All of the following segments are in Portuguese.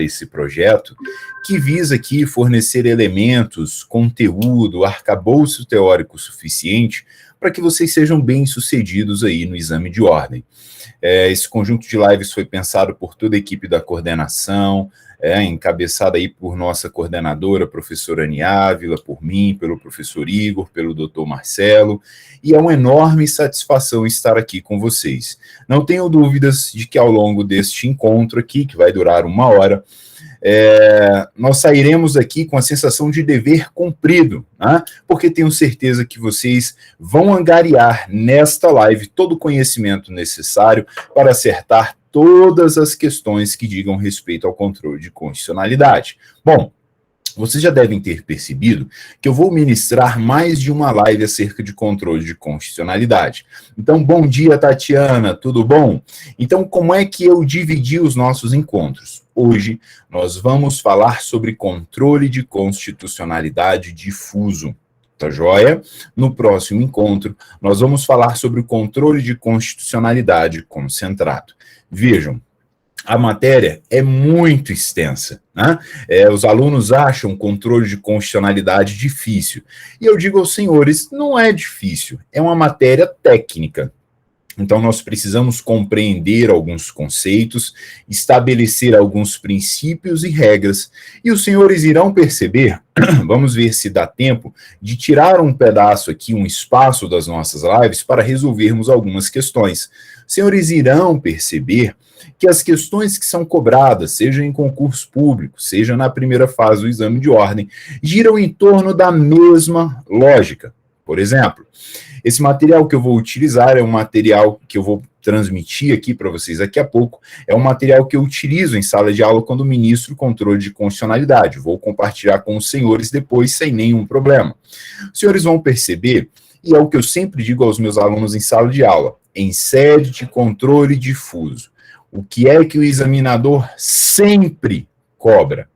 esse projeto, que visa aqui fornecer elementos, conteúdo, arcabouço teórico suficiente para que vocês sejam bem-sucedidos aí no exame de ordem. Esse conjunto de lives foi pensado por toda a equipe da coordenação, encabeçada aí por nossa coordenadora, professora Ani Ávila, por mim, pelo professor Igor, pelo doutor Marcelo, e é uma enorme satisfação estar aqui com vocês. Não tenho dúvidas de que ao longo deste encontro aqui, que vai durar 1 hora, nós sairemos aqui com a sensação de dever cumprido, né? Porque tenho certeza que vocês vão angariar nesta live todo o conhecimento necessário para acertar todas as questões que digam respeito ao controle de constitucionalidade. Bom, vocês já devem ter percebido que eu vou ministrar mais de uma live acerca de controle de constitucionalidade. Então, bom dia, Tatiana, tudo bom? Então, como é que eu dividi os nossos encontros? Hoje, nós vamos falar sobre controle de constitucionalidade difuso. Tá joia? No próximo encontro, nós vamos falar sobre o controle de constitucionalidade concentrado. Vejam, a matéria é muito extensa, né? Os alunos acham controle de constitucionalidade difícil. E eu digo aos senhores, não é difícil, é uma matéria técnica. Então, nós precisamos compreender alguns conceitos, estabelecer alguns princípios e regras, e os senhores irão perceber, vamos ver se dá tempo, de tirar um pedaço aqui, um espaço das nossas lives, para resolvermos algumas questões. Os senhores irão perceber que as questões que são cobradas, seja em concurso público, seja na primeira fase do exame de ordem, giram em torno da mesma lógica. Por exemplo, esse material que eu vou utilizar é um material que eu vou transmitir aqui para vocês daqui a pouco, é um material que eu utilizo em sala de aula quando ministro controle de constitucionalidade. Vou compartilhar com os senhores depois sem nenhum problema. Os senhores vão perceber, e é o que eu sempre digo aos meus alunos em sala de aula, em sede de controle difuso, o que é que o examinador sempre cobra?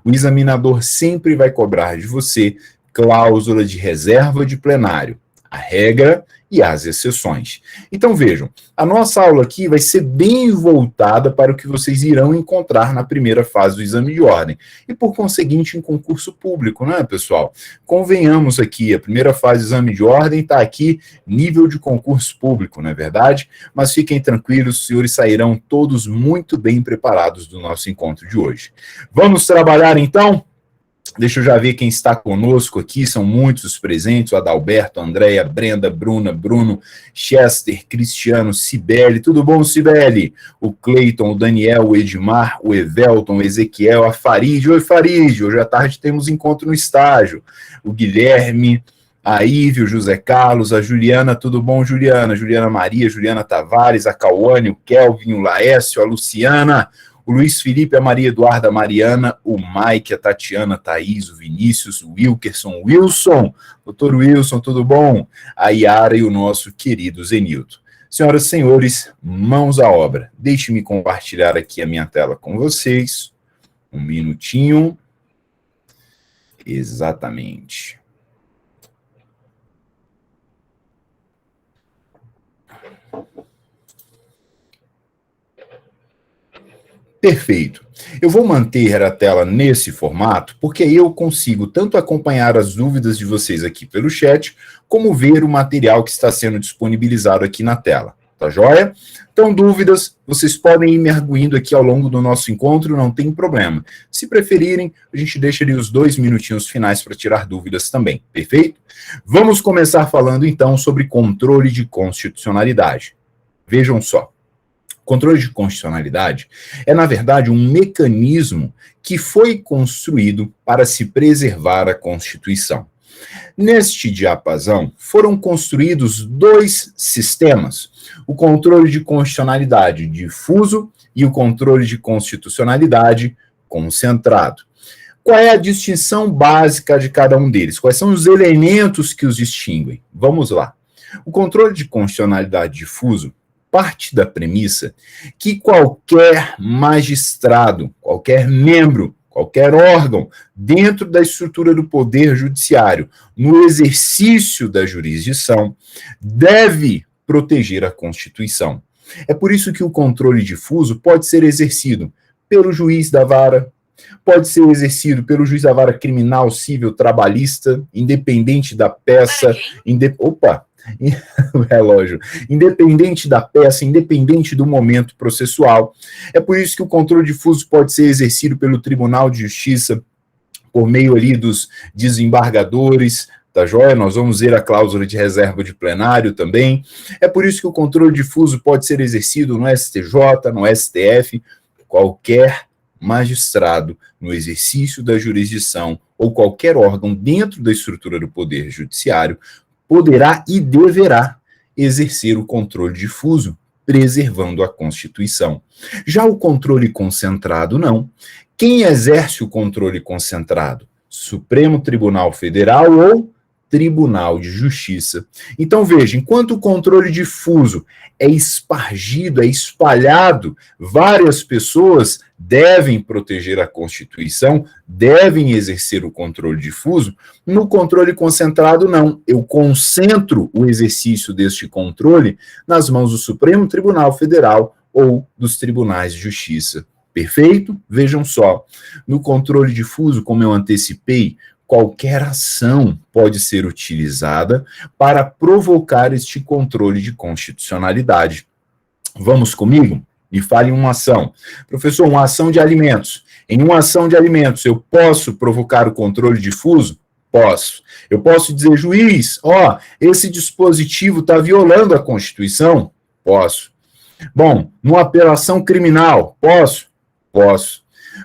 O examinador sempre vai cobrar de você cláusula de reserva de plenário, a regra e as exceções. Então, vejam, a nossa aula aqui vai ser bem voltada para o que vocês irão encontrar na primeira fase do exame de ordem. E, por conseguinte, em concurso público, né, pessoal? Convenhamos aqui, a primeira fase do exame de ordem está aqui, nível de concurso público, não é verdade? Mas fiquem tranquilos, os senhores sairão todos muito bem preparados do nosso encontro de hoje. Vamos trabalhar, então? Deixa eu já ver quem está conosco aqui, são muitos os presentes, o Adalberto, Andréia, Brenda, Bruna, Bruno, Chester, Cristiano, Cibele, tudo bom, Cibele? O Cleiton, o Daniel, o Edmar, o Evelton, o Ezequiel, a Farid, oi Farid, hoje à tarde temos encontro no estágio, o Guilherme, a Ive, o José Carlos, a Juliana, tudo bom, Juliana? Juliana Maria, Juliana Tavares, a Cauane, o Kelvin, o Laércio, a Luciana, o Luiz Felipe, a Maria Eduarda, a Mariana, o Mike, a Tatiana, a Thaís, o Vinícius, o Wilkerson, o Wilson, doutor Wilson, tudo bom? A Yara e o nosso querido Zenilton. Senhoras e senhores, mãos à obra. Deixe-me compartilhar aqui a minha tela com vocês. Um minutinho. Exatamente. Perfeito. Eu vou manter a tela nesse formato, porque aí eu consigo tanto acompanhar as dúvidas de vocês aqui pelo chat, como ver o material que está sendo disponibilizado aqui na tela. Tá joia? Então, dúvidas, vocês podem ir me arguindo aqui ao longo do nosso encontro, não tem problema. Se preferirem, a gente deixa ali os 2 minutinhos finais para tirar dúvidas também, perfeito? Vamos começar falando, então, sobre controle de constitucionalidade. Vejam só. Controle de constitucionalidade é, na verdade, um mecanismo que foi construído para se preservar a Constituição. Neste diapasão, foram construídos 2 sistemas, o controle de constitucionalidade difuso e o controle de constitucionalidade concentrado. Qual é a distinção básica de cada um deles? Quais são os elementos que os distinguem? Vamos lá. O controle de constitucionalidade difuso parte da premissa que qualquer magistrado, qualquer membro, qualquer órgão dentro da estrutura do Poder Judiciário, no exercício da jurisdição, deve proteger a Constituição. É por isso que o controle difuso pode ser exercido pelo juiz da vara, pode ser exercido pelo juiz da vara criminal, civil, trabalhista, independente da peça, relógio, independente da peça, independente do momento processual. É por isso que o controle difuso pode ser exercido pelo Tribunal de Justiça, por meio ali dos desembargadores, tá joia? Nós vamos ver a cláusula de reserva de plenário também. É por isso que o controle difuso pode ser exercido no STJ, no STF, qualquer magistrado no exercício da jurisdição ou qualquer órgão dentro da estrutura do Poder Judiciário poderá e deverá exercer o controle difuso, preservando a Constituição. Já o controle concentrado, não. Quem exerce o controle concentrado? Supremo Tribunal Federal ou Tribunal de Justiça. Então, veja, enquanto o controle difuso é espargido, é espalhado, várias pessoas devem proteger a Constituição, devem exercer o controle difuso, no controle concentrado, não. Eu concentro o exercício deste controle nas mãos do Supremo Tribunal Federal ou dos tribunais de justiça. Perfeito? Vejam só, no controle difuso, como eu antecipei, qualquer ação pode ser utilizada para provocar este controle de constitucionalidade. Vamos comigo? Me fale uma ação. Professor, uma ação de alimentos. Em uma ação de alimentos, eu posso provocar o controle difuso? Posso. Eu posso dizer, juiz, esse dispositivo está violando a Constituição? Posso. Bom, numa apelação criminal, posso? Posso.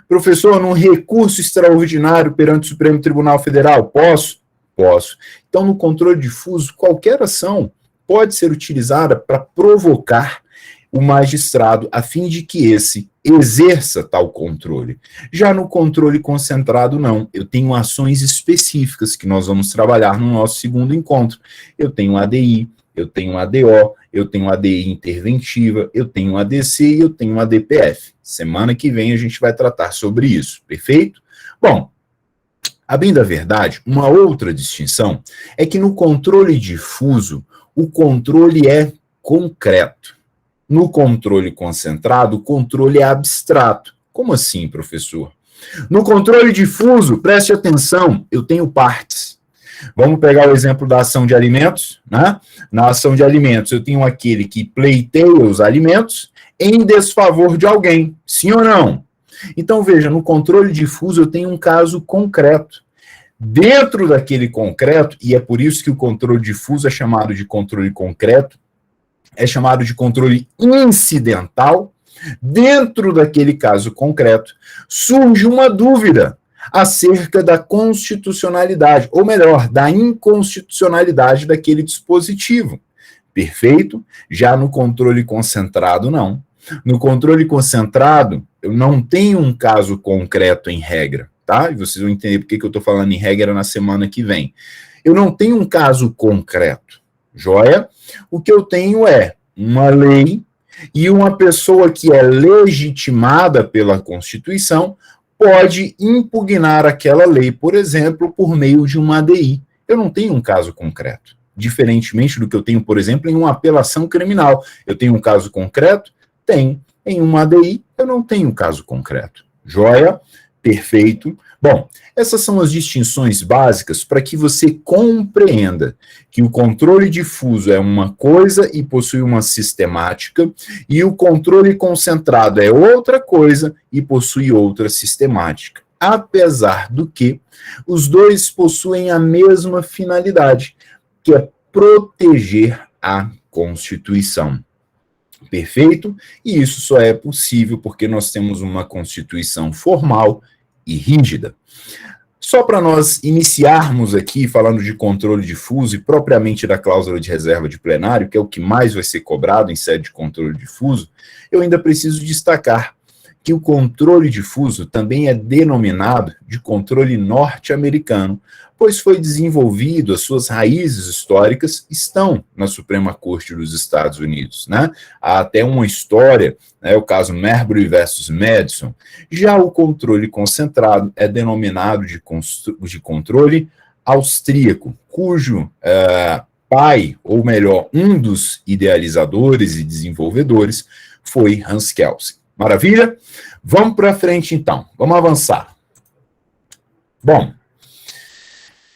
Professor, num recurso extraordinário perante o Supremo Tribunal Federal, posso? Posso. Então, no controle difuso, qualquer ação pode ser utilizada para provocar o magistrado a fim de que esse exerça tal controle. Já no controle concentrado, não. Eu tenho ações específicas que nós vamos trabalhar no nosso segundo encontro. Eu tenho ADI, eu tenho ADO, eu tenho ADI interventiva, eu tenho ADC e eu tenho ADPF. Semana que vem a gente vai tratar sobre isso, perfeito? Bom, a bem da verdade, uma outra distinção é que no controle difuso, o controle é concreto. No controle concentrado, o controle é abstrato. Como assim, professor? No controle difuso, preste atenção, eu tenho partes. Vamos pegar o exemplo da ação de alimentos, né? Na ação de alimentos, eu tenho aquele que pleiteia os alimentos em desfavor de alguém, sim ou não? Então, veja, no controle difuso eu tenho um caso concreto. Dentro daquele concreto, e é por isso que o controle difuso é chamado de controle concreto, é chamado de controle incidental, dentro daquele caso concreto, surge uma dúvida acerca da constitucionalidade, ou melhor, da inconstitucionalidade daquele dispositivo. Perfeito? Já no controle concentrado, não. No controle concentrado, eu não tenho um caso concreto em regra, tá? E vocês vão entender por que eu estou falando em regra na semana que vem. Eu não tenho um caso concreto, joia? O que eu tenho é uma lei e uma pessoa que é legitimada pela Constituição pode impugnar aquela lei, por exemplo, por meio de uma ADI. Eu não tenho um caso concreto. Diferentemente do que eu tenho, por exemplo, em uma apelação criminal. Eu tenho um caso concreto? Tenho. Em uma ADI, eu não tenho um caso concreto. Joia? Perfeito. Bom, essas são as distinções básicas para que você compreenda que o controle difuso é uma coisa e possui uma sistemática, e o controle concentrado é outra coisa e possui outra sistemática. Apesar do que os dois possuem a mesma finalidade, que é proteger a Constituição. Perfeito? E isso só é possível porque nós temos uma Constituição formal e rígida. Só para nós iniciarmos aqui falando de controle difuso e propriamente da cláusula de reserva de plenário, que é o que mais vai ser cobrado em sede de controle difuso, eu ainda preciso destacar que o controle difuso também é denominado de controle norte-americano, pois foi desenvolvido, as suas raízes históricas estão na Suprema Corte dos Estados Unidos, né? Há até uma história, né, o caso Marbury versus Madison. Já o controle concentrado é denominado de controle austríaco, cujo pai, ou melhor, um dos idealizadores e desenvolvedores foi Hans Kelsen. Maravilha? Vamos para frente, então. Vamos avançar. Bom,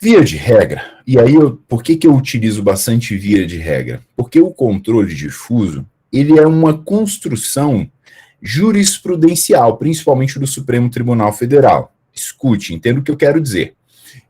via de regra, e aí por que eu utilizo bastante via de regra? Porque o controle difuso, ele é uma construção jurisprudencial, principalmente do Supremo Tribunal Federal. Escute, entenda o que eu quero dizer.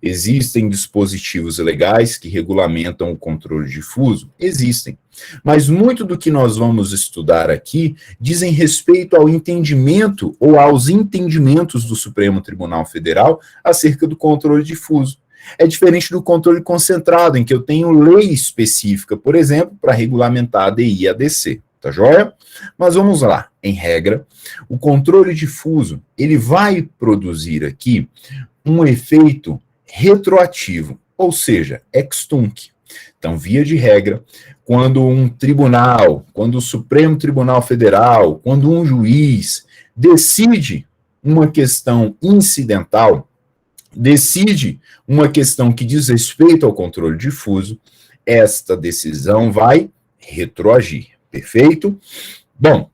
Existem dispositivos legais que regulamentam o controle difuso? Existem. Mas muito do que nós vamos estudar aqui dizem respeito ao entendimento ou aos entendimentos do Supremo Tribunal Federal acerca do controle difuso. É diferente do controle concentrado, em que eu tenho lei específica, por exemplo, para regulamentar a ADI e a ADC. Tá joia? Mas vamos lá. Em regra, o controle difuso, ele vai produzir aqui um efeito retroativo, ou seja, ex tunc. Então, via de regra, quando um tribunal, quando o Supremo Tribunal Federal, quando um juiz decide uma questão incidental, decide uma questão que diz respeito ao controle difuso, esta decisão vai retroagir. Perfeito? Bom,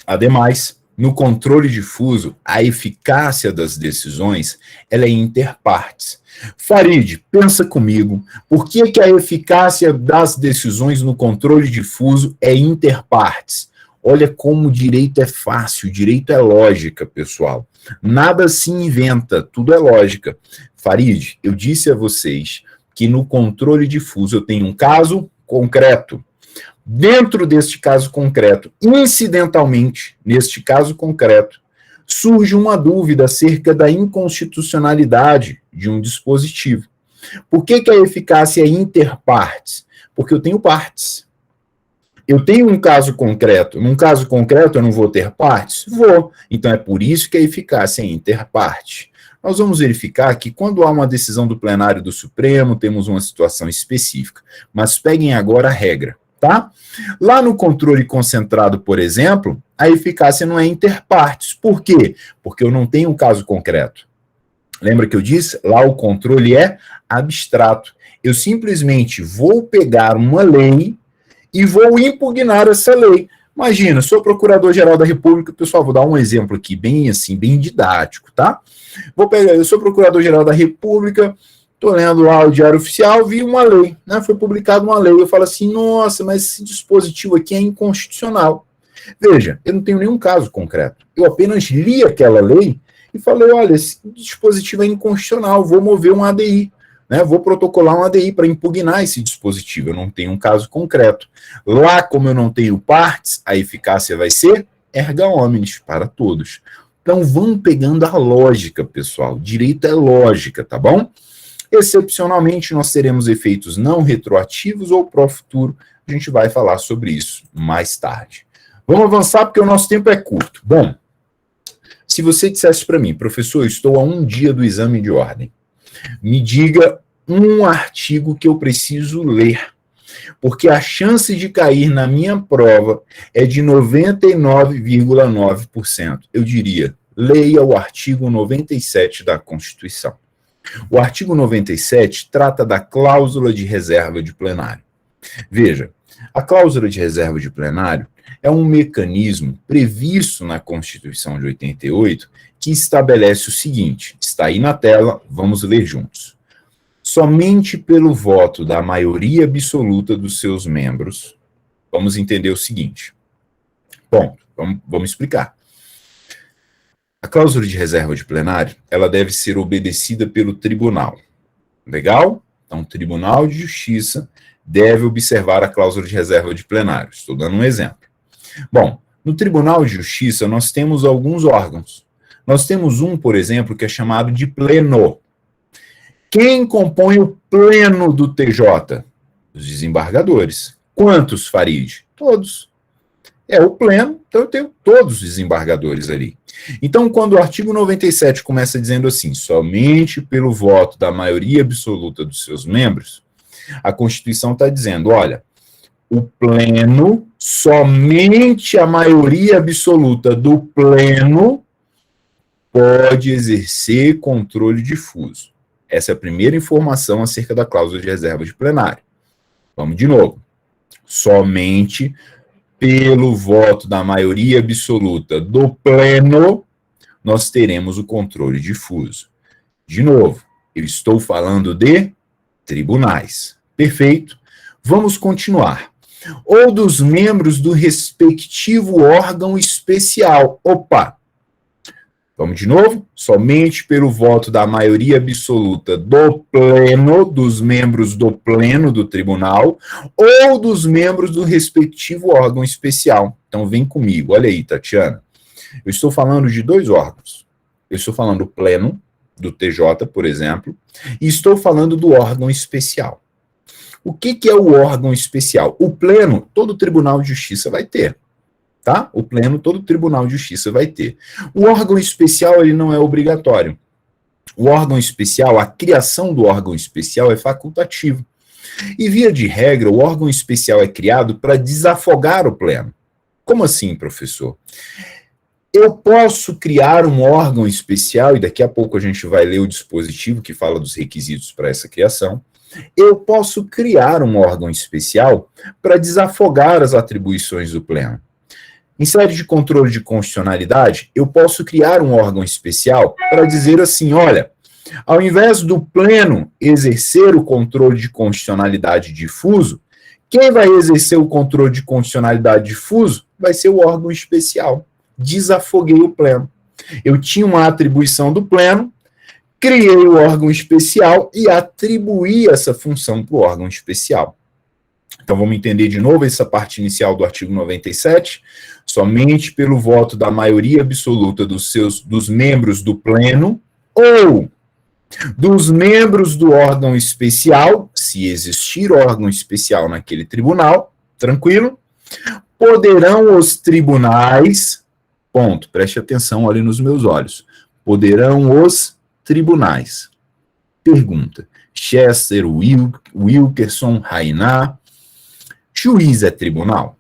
ademais, no controle difuso, a eficácia das decisões ela é interpartes. Farid, pensa comigo, por que a eficácia das decisões no controle difuso é interpartes? Olha como o direito é fácil, o direito é lógica, pessoal. Nada se inventa, tudo é lógica. Farid, eu disse a vocês que no controle difuso eu tenho um caso concreto. Dentro deste caso concreto, incidentalmente, neste caso concreto, surge uma dúvida acerca da inconstitucionalidade de um dispositivo. Por que a eficácia é interpartes? Porque eu tenho partes. Eu tenho um caso concreto. Num caso concreto, eu não vou ter partes? Vou. Então, é por isso que a eficácia é interparte. Nós vamos verificar que quando há uma decisão do plenário do Supremo, temos uma situação específica. Mas peguem agora a regra. Tá? Lá no controle concentrado, por exemplo, a eficácia não é interpartes. Por quê? Porque eu não tenho um caso concreto. Lembra que eu disse? Lá o controle é abstrato. Eu simplesmente vou pegar uma lei e vou impugnar essa lei. Imagina, sou procurador-geral da República, pessoal, vou dar um exemplo aqui, bem assim, bem didático, tá? Eu sou procurador-geral da República, estou lendo lá o Diário Oficial, vi uma lei, né? Foi publicada uma lei. Eu falo assim, nossa, mas esse dispositivo aqui é inconstitucional. Veja, eu não tenho nenhum caso concreto. Eu apenas li aquela lei e falei, olha, esse dispositivo é inconstitucional, vou mover um ADI, né? Vou protocolar um ADI para impugnar esse dispositivo. Eu não tenho um caso concreto. Lá, como eu não tenho partes, a eficácia vai ser erga omnes para todos. Então, vão pegando a lógica, pessoal. Direito é lógica, tá bom? Excepcionalmente, nós teremos efeitos não retroativos ou pró-futuro. A gente vai falar sobre isso mais tarde. Vamos avançar porque o nosso tempo é curto. Bom, se você dissesse para mim, professor, eu estou a um dia do exame de ordem, me diga um artigo que eu preciso ler, porque a chance de cair na minha prova é de 99,9%. Eu diria, leia o artigo 97 da Constituição. O artigo 97 trata da cláusula de reserva de plenário. Veja, a cláusula de reserva de plenário é um mecanismo previsto na Constituição de 88 que estabelece o seguinte, está aí na tela, vamos ler juntos. Somente pelo voto da maioria absoluta dos seus membros, vamos entender o seguinte. Bom, vamos explicar. A cláusula de reserva de plenário, ela deve ser obedecida pelo tribunal. Legal? Então, o Tribunal de Justiça deve observar a cláusula de reserva de plenário. Estou dando um exemplo. Bom, no Tribunal de Justiça, nós temos alguns órgãos. Nós temos um, por exemplo, que é chamado de pleno. Quem compõe o pleno do TJ? Os desembargadores. Quantos, Farid? Todos. É o pleno, então eu tenho todos os desembargadores ali. Então, quando o artigo 97 começa dizendo assim, somente pelo voto da maioria absoluta dos seus membros, a Constituição está dizendo, olha, o pleno, somente a maioria absoluta do pleno pode exercer controle difuso. Essa é a primeira informação acerca da cláusula de reserva de plenário. Vamos de novo. Somente pelo voto da maioria absoluta do pleno, nós teremos o controle difuso. De novo, eu estou falando de tribunais. Perfeito? Vamos continuar. Ou dos membros do respectivo órgão especial. Opa! Vamos de novo? Somente pelo voto da maioria absoluta do pleno, dos membros do pleno do tribunal, ou dos membros do respectivo órgão especial. Então, vem comigo. Olha aí, Tatiana. Eu estou falando de dois órgãos. Eu estou falando do pleno, do TJ, por exemplo, e estou falando do órgão especial. O que é o órgão especial? O pleno, todo Tribunal de Justiça vai ter. Tá? O pleno, todo Tribunal de Justiça vai ter. O órgão especial, ele não é obrigatório. O órgão especial, a criação do órgão especial é facultativo. E, via de regra, o órgão especial é criado para desafogar o pleno. Como assim, professor? Eu posso criar um órgão especial, e daqui a pouco a gente vai ler o dispositivo que fala dos requisitos para essa criação. Eu posso criar um órgão especial para desafogar as atribuições do pleno. Em sede de controle de constitucionalidade, eu posso criar um órgão especial para dizer assim, olha, ao invés do pleno exercer o controle de constitucionalidade difuso, quem vai exercer o controle de constitucionalidade difuso vai ser o órgão especial. Desafoguei o pleno. Eu tinha uma atribuição do pleno, criei o órgão especial e atribuí essa função para o órgão especial. Então, vamos entender de novo essa parte inicial do artigo 97. Somente pelo voto da maioria absoluta dos membros do pleno ou dos membros do órgão especial, se existir órgão especial naquele tribunal, tranquilo, poderão os tribunais, ponto, preste atenção ali nos meus olhos, poderão os tribunais. Pergunta, Chester, Wilkerson, Rainá, juiz é tribunal?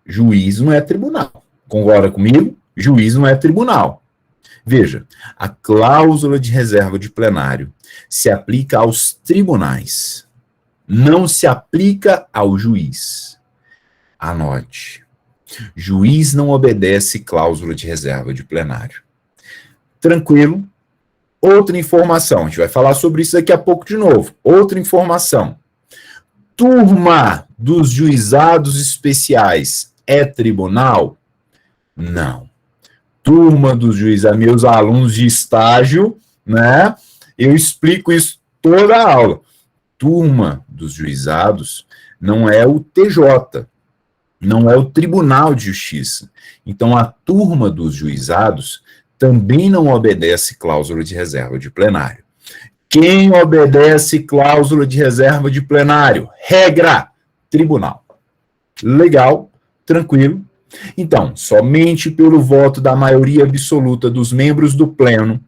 Juiz não é tribunal. Concorda comigo? Juiz não é tribunal. Veja, a cláusula de reserva de plenário se aplica aos tribunais, não se aplica ao juiz. Anote. Juiz não obedece cláusula de reserva de plenário. Tranquilo? Outra informação, a gente vai falar sobre isso daqui a pouco de novo. Outra informação. Turma dos juizados especiais é tribunal? Não. Turma dos juizados, meus alunos de estágio, né? Eu explico isso toda a aula. Turma dos juizados não é o TJ, não é o Tribunal de Justiça. Então, a turma dos juizados também não obedece cláusula de reserva de plenário. Quem obedece cláusula de reserva de plenário? Regra, tribunal. Legal, tranquilo. Então, somente pelo voto da maioria absoluta dos membros do pleno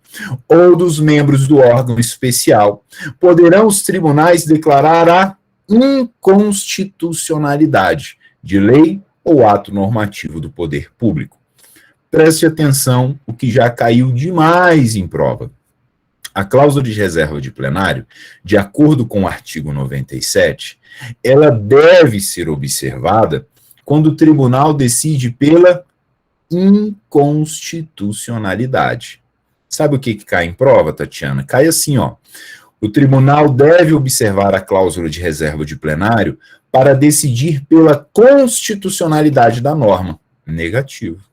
ou dos membros do órgão especial, poderão os tribunais declarar a inconstitucionalidade de lei ou ato normativo do poder público. Preste atenção, o que já caiu demais em prova. A cláusula de reserva de plenário, de acordo com o artigo 97, ela deve ser observada quando o tribunal decide pela inconstitucionalidade. Sabe o que cai em prova, Tatiana? Cai assim, ó. O tribunal deve observar a cláusula de reserva de plenário para decidir pela constitucionalidade da norma. Negativo.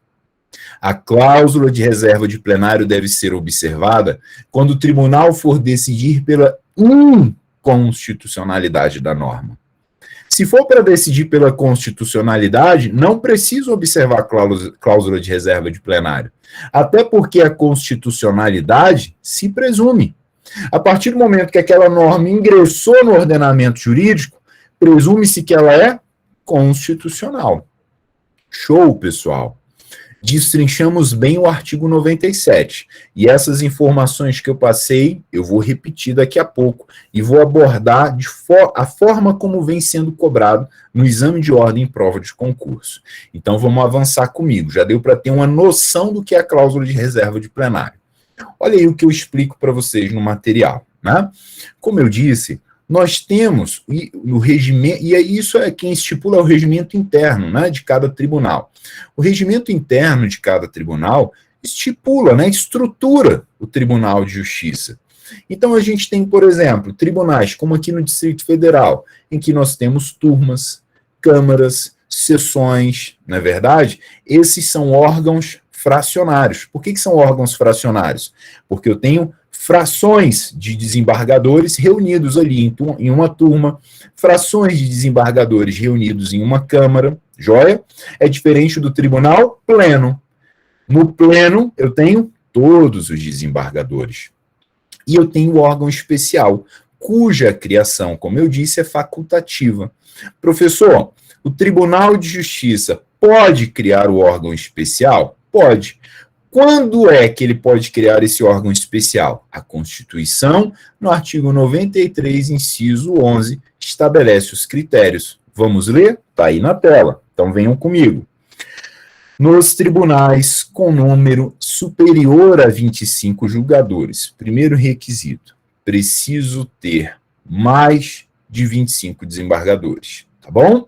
A cláusula de reserva de plenário deve ser observada quando o tribunal for decidir pela inconstitucionalidade da norma. Se for para decidir pela constitucionalidade, não precisa observar a cláusula de reserva de plenário. Até porque a constitucionalidade se presume. A partir do momento que aquela norma ingressou no ordenamento jurídico, presume-se que ela é constitucional. Show, pessoal. Destrinchamos bem o artigo 97. E essas informações que eu passei, eu vou repetir daqui a pouco e vou abordar a forma como vem sendo cobrado no exame de ordem em prova de concurso. Então, vamos avançar comigo. Já deu para ter uma noção do que é a cláusula de reserva de plenário. Olha aí o que eu explico para vocês no material, né? Como eu disse, nós temos no regimento, e isso é quem estipula o regimento interno, né, de cada tribunal. O regimento interno de cada tribunal estipula, né, estrutura o Tribunal de Justiça. Então a gente tem, por exemplo, tribunais como aqui no Distrito Federal, em que nós temos turmas, câmaras, sessões, não é verdade? Esses são órgãos fracionários. Por que são órgãos fracionários? Porque eu tenho frações de desembargadores reunidos ali em uma turma, frações de desembargadores reunidos em uma câmara, joia? É diferente do tribunal pleno. No pleno, eu tenho todos os desembargadores. E eu tenho o órgão especial, cuja criação, como eu disse, é facultativa. Professor, o Tribunal de Justiça pode criar o órgão especial? Pode. Quando é que ele pode criar esse órgão especial? A Constituição, no artigo 93, inciso 11, estabelece os critérios. Vamos ler? Está aí na tela. Então venham comigo. Nos tribunais com número superior a 25 julgadores, primeiro requisito, preciso ter mais de 25 desembargadores, tá bom?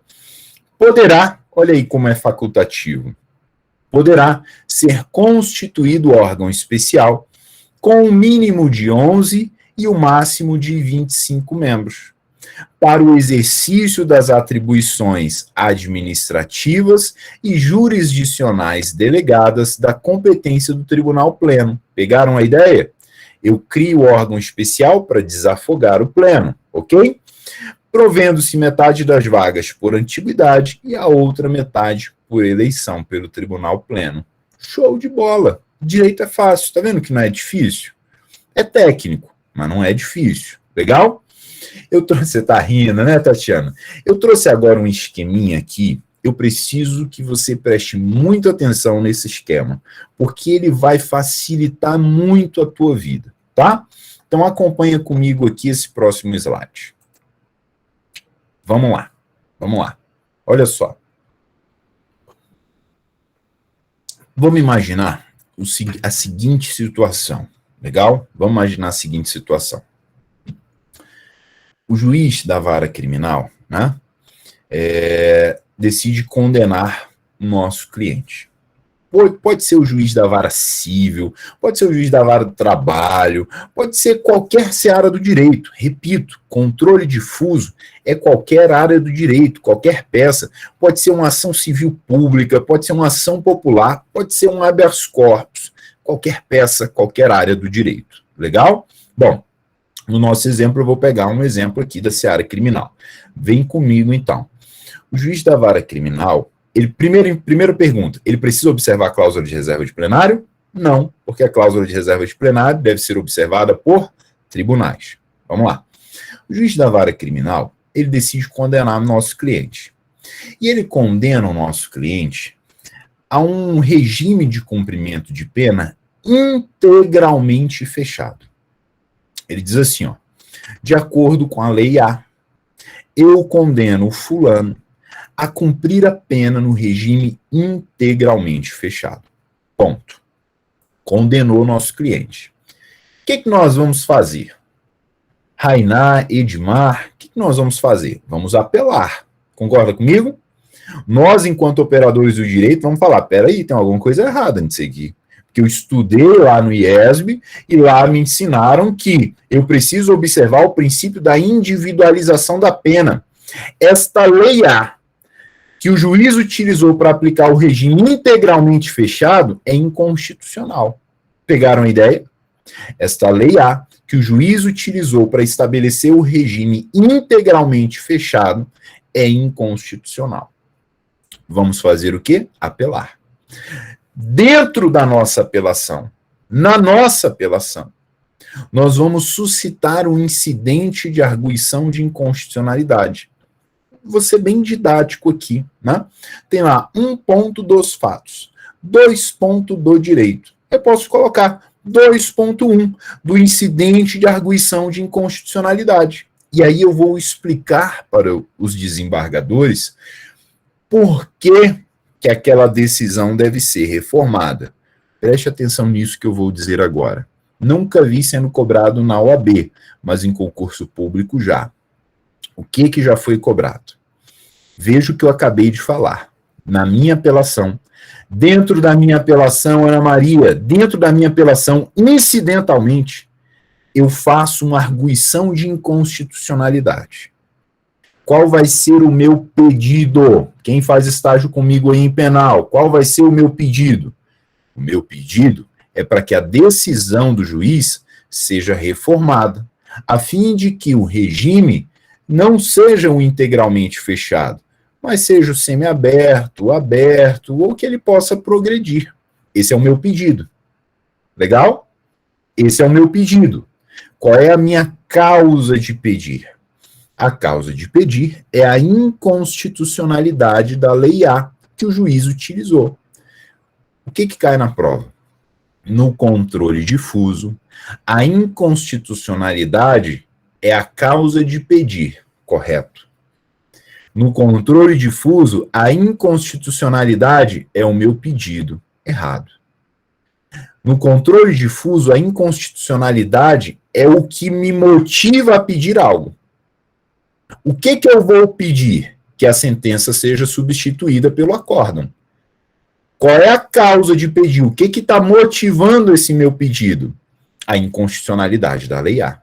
Poderá, olha aí como é facultativo, poderá ser constituído órgão especial com um mínimo de 11 e o máximo de 25 membros, para o exercício das atribuições administrativas e jurisdicionais delegadas da competência do Tribunal Pleno. Pegaram a ideia? Eu crio o órgão especial para desafogar o Pleno, ok? Provendo-se metade das vagas por antiguidade e a outra metade por eleição pelo Tribunal Pleno. Show de bola! Direito é fácil, tá vendo que não é difícil? É técnico, mas não é difícil. Legal? Você tá rindo, né, Tatiana? Eu trouxe agora um esqueminha aqui. Eu preciso que você preste muita atenção nesse esquema, porque ele vai facilitar muito a tua vida, tá? Então acompanha comigo aqui esse próximo slide. Vamos lá, vamos lá. Olha só. Vamos imaginar a seguinte situação, legal? Vamos imaginar a seguinte situação. O juiz da vara criminal, né, decide condenar o nosso cliente. Pode ser o juiz da vara civil, pode ser o juiz da vara do trabalho, pode ser qualquer seara do direito. Repito, controle difuso é qualquer área do direito, qualquer peça. Pode ser uma ação civil pública, pode ser uma ação popular, pode ser um habeas corpus, qualquer peça, qualquer área do direito. Legal? Bom, no nosso exemplo, eu vou pegar um exemplo aqui da seara criminal. Vem comigo, então. O juiz da vara criminal, primeira pergunta, ele precisa observar a cláusula de reserva de plenário? Não, porque a cláusula de reserva de plenário deve ser observada por tribunais. Vamos lá. O juiz da vara criminal, ele decide condenar o nosso cliente. E ele condena o nosso cliente a um regime de cumprimento de pena integralmente fechado. Ele diz assim, ó, de acordo com a lei A, eu condeno o fulano a cumprir a pena no regime integralmente fechado. Ponto. Condenou o nosso cliente. O que nós vamos fazer? Rainá, Edmar, o que nós vamos fazer? Vamos apelar. Concorda comigo? Nós, enquanto operadores do direito, vamos falar, peraí, tem alguma coisa errada nisso aqui. Que eu estudei lá no IESB e lá me ensinaram que eu preciso observar o princípio da individualização da pena. Esta lei A, que o juiz utilizou para aplicar o regime integralmente fechado, é inconstitucional. Pegaram a ideia? Esta lei A, que o juiz utilizou para estabelecer o regime integralmente fechado, é inconstitucional. Vamos fazer o quê? Apelar. Dentro da nossa apelação, na nossa apelação, nós vamos suscitar um incidente de arguição de inconstitucionalidade. Vou ser bem didático aqui, né? Tem lá 1 ponto dos fatos, 2 ponto do direito. Eu posso colocar 2.1 do incidente de arguição de inconstitucionalidade. E aí eu vou explicar para os desembargadores por que aquela decisão deve ser reformada. Preste atenção nisso que eu vou dizer agora. Nunca vi sendo cobrado na OAB, mas em concurso público já. O que já foi cobrado? Veja o que eu acabei de falar. Na minha apelação, dentro da minha apelação, Ana Maria, dentro da minha apelação, incidentalmente, eu faço uma arguição de inconstitucionalidade. Qual vai ser o meu pedido? Quem faz estágio comigo aí em penal, qual vai ser o meu pedido? O meu pedido é para que a decisão do juiz seja reformada, a fim de que o regime não seja um integralmente fechado, mas seja o semiaberto, aberto, ou que ele possa progredir. Esse é o meu pedido. Legal? Esse é o meu pedido. Qual é a minha causa de pedir? A causa de pedir é a inconstitucionalidade da Lei A que o juiz utilizou. O que cai na prova? No controle difuso, a inconstitucionalidade é a causa de pedir, correto? No controle difuso, a inconstitucionalidade é o meu pedido, errado. No controle difuso, a inconstitucionalidade é o que me motiva a pedir algo. O que eu vou pedir? Que a sentença seja substituída pelo acórdão. Qual é a causa de pedir? O que está motivando esse meu pedido? A inconstitucionalidade da Lei A.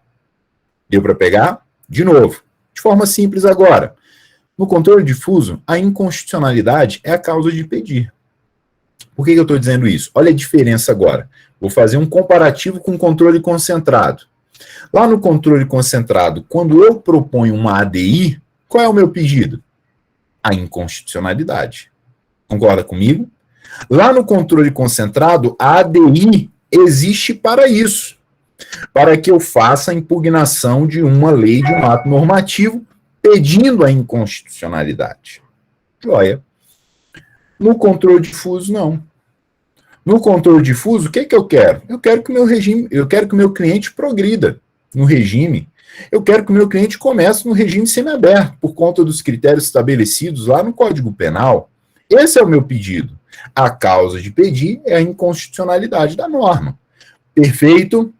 Deu para pegar? De novo, de forma simples agora. No controle difuso, a inconstitucionalidade é a causa de pedir. Por que eu estou dizendo isso? Olha a diferença agora. Vou fazer um comparativo com o controle concentrado. Lá no controle concentrado, quando eu proponho uma ADI, qual é o meu pedido? A inconstitucionalidade. Concorda comigo? Lá no controle concentrado, a ADI existe para isso. Para que eu faça a impugnação de uma lei, de um ato normativo, pedindo a inconstitucionalidade. Joia. No controle difuso, não. No controle difuso, o que eu quero? Eu quero que o meu regime, eu quero que o meu cliente progrida no regime. Eu quero que o meu cliente comece no regime semiaberto, por conta dos critérios estabelecidos lá no Código Penal. Esse é o meu pedido. A causa de pedir é a inconstitucionalidade da norma. Perfeito?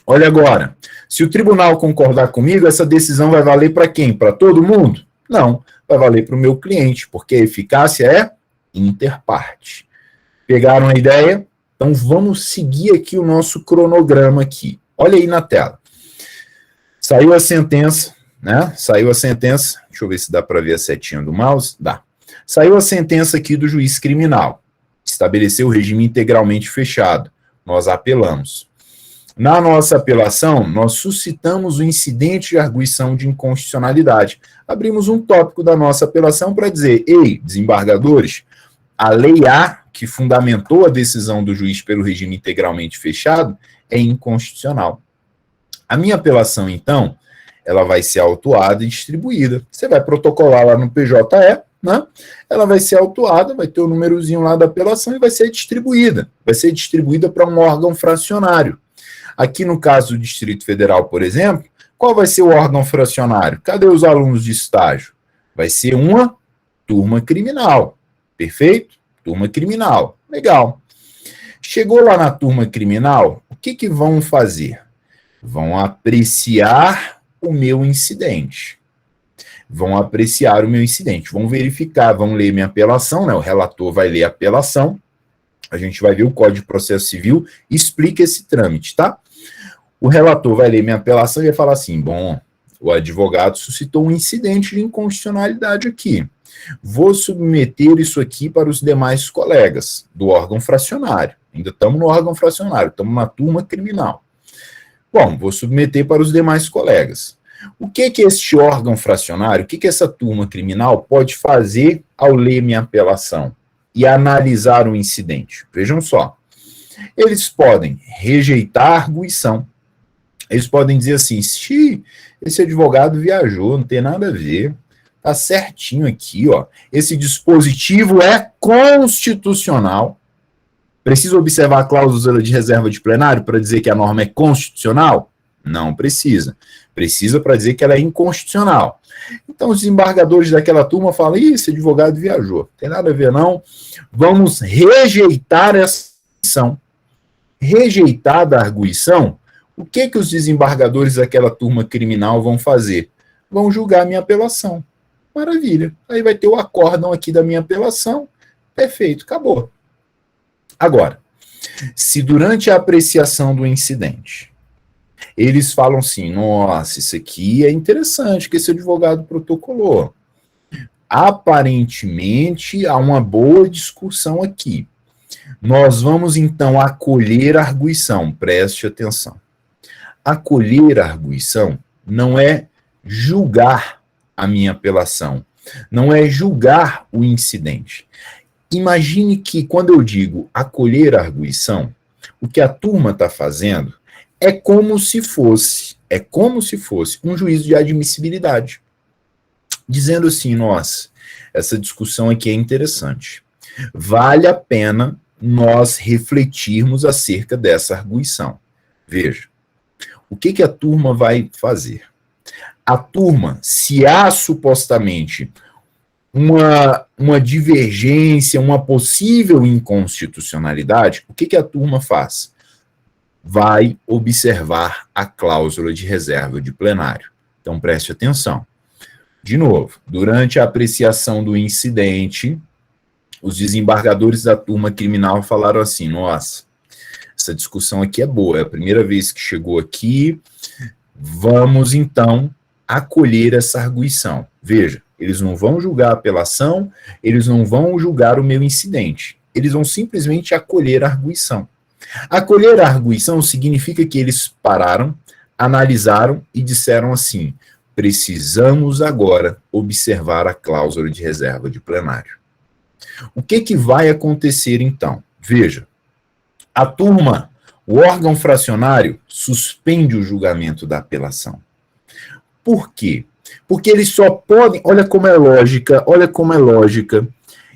Olha agora, se o tribunal concordar comigo, essa decisão vai valer para quem? Para todo mundo? Não, vai valer para o meu cliente, porque a eficácia é interparte. Pegaram a ideia? Então vamos seguir aqui o nosso cronograma aqui. Olha aí na tela. Saiu a sentença, né? Saiu a sentença. Deixa eu ver se dá para ver a setinha do mouse. Dá. Saiu a sentença aqui do juiz criminal. Estabeleceu o regime integralmente fechado. Nós apelamos. Na nossa apelação, nós suscitamos o incidente de arguição de inconstitucionalidade. Abrimos um tópico da nossa apelação para dizer: ei, desembargadores, a Lei A, que fundamentou a decisão do juiz pelo regime integralmente fechado, é inconstitucional. A minha apelação, então, ela vai ser autuada e distribuída. Você vai protocolar lá no PJE, né? Ela vai ser autuada, vai ter o númerozinho lá da apelação e vai ser distribuída. Vai ser distribuída para um órgão fracionário. Aqui no caso do Distrito Federal, por exemplo, qual vai ser o órgão fracionário? Cadê os alunos de estágio? Vai ser uma turma criminal. Perfeito? Turma criminal. Legal. Chegou lá na turma criminal, o que vão fazer? Vão apreciar o meu incidente. Vão apreciar o meu incidente. Vão verificar, vão ler minha apelação, né? O relator vai ler a apelação. A gente vai ver o Código de Processo Civil e explica esse trâmite, tá? O relator vai ler minha apelação e vai falar assim: bom, o advogado suscitou um incidente de inconstitucionalidade aqui. Vou submeter isso aqui para os demais colegas do órgão fracionário. Ainda estamos no órgão fracionário, estamos na turma criminal. Bom, vou submeter para os demais colegas. O que este órgão fracionário, o que essa turma criminal pode fazer ao ler minha apelação e analisar o incidente? Vejam só. Eles podem rejeitar a arguição. Eles podem dizer assim: esse advogado viajou, não tem nada a ver. Tá certinho aqui, ó. Esse dispositivo é constitucional. Precisa observar a cláusula de reserva de plenário para dizer que a norma é constitucional? Não precisa. Precisa para dizer que ela é inconstitucional. Então, os desembargadores daquela turma falam: esse advogado viajou. Não tem nada a ver, não. Vamos rejeitar essa arguição. Rejeitada a arguição, o que os desembargadores daquela turma criminal vão fazer? vão julgar a minha apelação. Maravilha. Aí vai ter o acórdão aqui da minha apelação. Perfeito, acabou. Agora, se durante a apreciação do incidente, eles falam assim, nossa, isso aqui é interessante que esse advogado protocolou. Aparentemente, há uma boa discussão aqui. Nós vamos, então, acolher a arguição. Preste atenção. Acolher a arguição não é julgar a minha apelação, não é julgar o incidente. Imagine que, quando eu digo acolher a arguição, o que a turma está fazendo é como se fosse um juízo de admissibilidade, dizendo assim, nossa, essa discussão aqui é interessante. Vale a pena nós refletirmos acerca dessa arguição. Veja, o que a turma vai fazer? A turma, se há supostamente uma divergência, uma possível inconstitucionalidade, o que a turma faz? Vai observar a cláusula de reserva de plenário. Então, preste atenção. De novo, durante a apreciação do incidente, os desembargadores da turma criminal falaram assim, nossa, essa discussão aqui é boa, é a primeira vez que chegou aqui, vamos, então, acolher essa arguição. Veja, eles não vão julgar a apelação, eles não vão julgar o meu incidente, eles vão simplesmente acolher a arguição. Acolher a arguição significa que eles pararam, analisaram e disseram assim, precisamos agora observar a cláusula de reserva de plenário. O que vai acontecer então? Veja, a turma, o órgão fracionário, suspende o julgamento da apelação. Por quê? Porque eles só podem, olha como é lógica,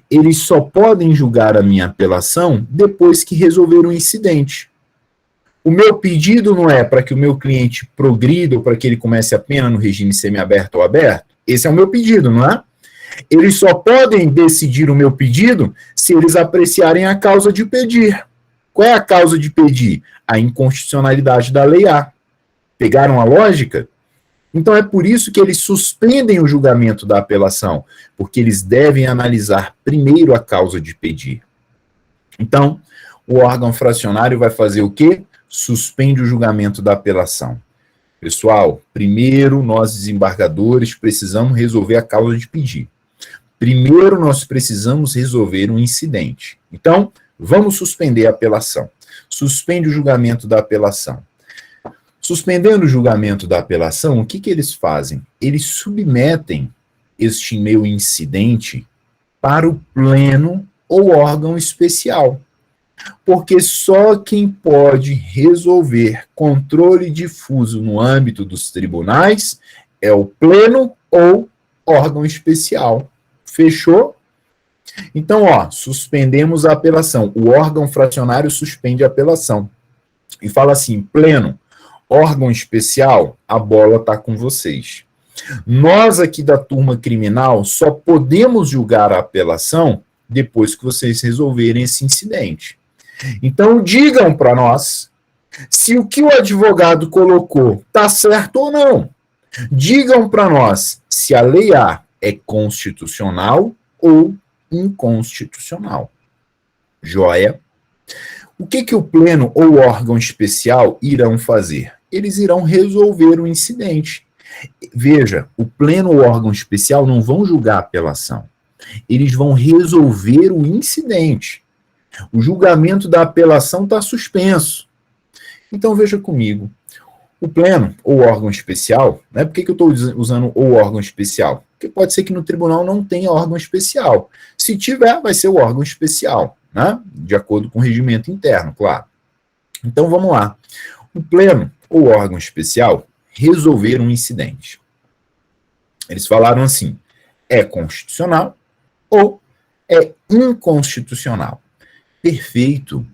eles só podem julgar a minha apelação depois que resolver o incidente. O meu pedido não é para que o meu cliente progrida ou para que ele comece a pena no regime semiaberto ou aberto? Esse é o meu pedido, não é? Eles só podem decidir o meu pedido se eles apreciarem a causa de pedir. Qual é a causa de pedir? A inconstitucionalidade da Lei A. Pegaram a lógica? Então é por isso que eles suspendem o julgamento da apelação, porque eles devem analisar primeiro a causa de pedir. Então, o órgão fracionário vai fazer o quê? Suspende o julgamento da apelação. Pessoal, primeiro nós desembargadores precisamos resolver a causa de pedir. Primeiro nós precisamos resolver um incidente. Então, vamos suspender a apelação. Suspende o julgamento da apelação. Suspendendo o julgamento da apelação, o que eles fazem? Eles submetem este meu incidente para o pleno ou órgão especial. Porque só quem pode resolver controle difuso no âmbito dos tribunais é o pleno ou órgão especial. Fechou? Então, suspendemos a apelação. O órgão fracionário suspende a apelação. E fala assim, pleno, órgão especial, a bola está com vocês. Nós aqui da turma criminal só podemos julgar a apelação depois que vocês resolverem esse incidente. Então, digam para nós se o que o advogado colocou está certo ou não. Digam para nós se a Lei A é constitucional ou inconstitucional. Joia? O que o pleno ou o órgão especial irão fazer? Eles irão resolver o incidente. Veja, o pleno ou órgão especial não vão julgar a apelação. Eles vão resolver o incidente. O julgamento da apelação está suspenso. Então, veja comigo. O pleno ou órgão especial, né? Por que eu estou usando o órgão especial? Porque pode ser que no tribunal não tenha órgão especial. Se tiver, vai ser o órgão especial, né? De acordo com o regimento interno, claro. Então, vamos lá. O pleno ou órgão especial resolveram um incidente. Eles falaram assim, é constitucional ou é inconstitucional. Perfeito.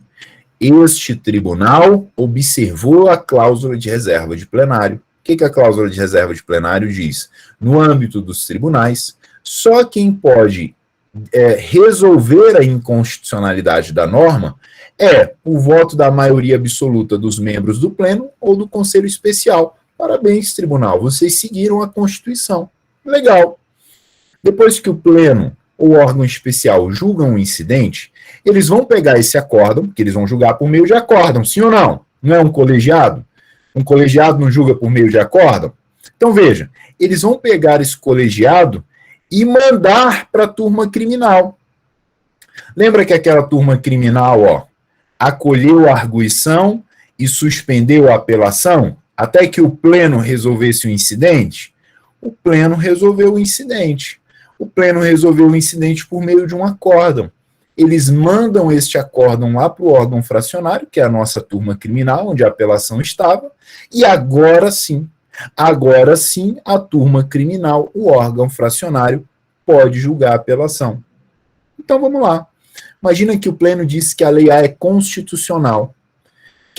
Este tribunal observou a cláusula de reserva de plenário. O que a cláusula de reserva de plenário diz? No âmbito dos tribunais, só quem pode resolver a inconstitucionalidade da norma é o voto da maioria absoluta dos membros do pleno ou do conselho especial. Parabéns, tribunal, vocês seguiram a Constituição. Legal. Depois que o pleno ou órgão especial julgam o incidente, eles vão pegar esse acórdão, que eles vão julgar por meio de acórdão, sim ou não? Não é um colegiado? Um colegiado não julga por meio de acórdão? Então, veja, eles vão pegar esse colegiado e mandar para a turma criminal. Lembra que aquela turma criminal, acolheu a arguição e suspendeu a apelação até que o pleno resolvesse o incidente? O pleno resolveu o incidente. O pleno resolveu o incidente por meio de um acórdão. Eles mandam este acórdão lá para o órgão fracionário, que é a nossa turma criminal, onde a apelação estava, e agora sim, a turma criminal, o órgão fracionário, pode julgar a apelação. Então vamos lá. Imagina que o pleno disse que a lei A é constitucional.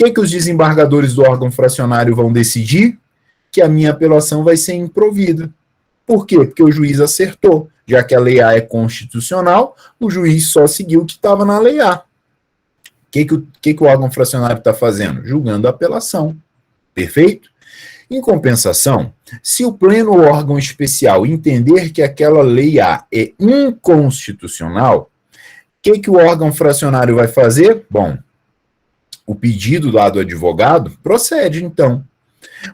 O que os desembargadores do órgão fracionário vão decidir? Que a minha apelação vai ser improvida. Por quê? Porque o juiz acertou. Já que a lei A é constitucional, o juiz só seguiu o que estava na lei A. O que o órgão fracionário está fazendo? Julgando a apelação. Perfeito? Em compensação, se o pleno ou órgão especial entender que aquela lei A é inconstitucional, o que o órgão fracionário vai fazer? Bom, o pedido lá do advogado procede, então.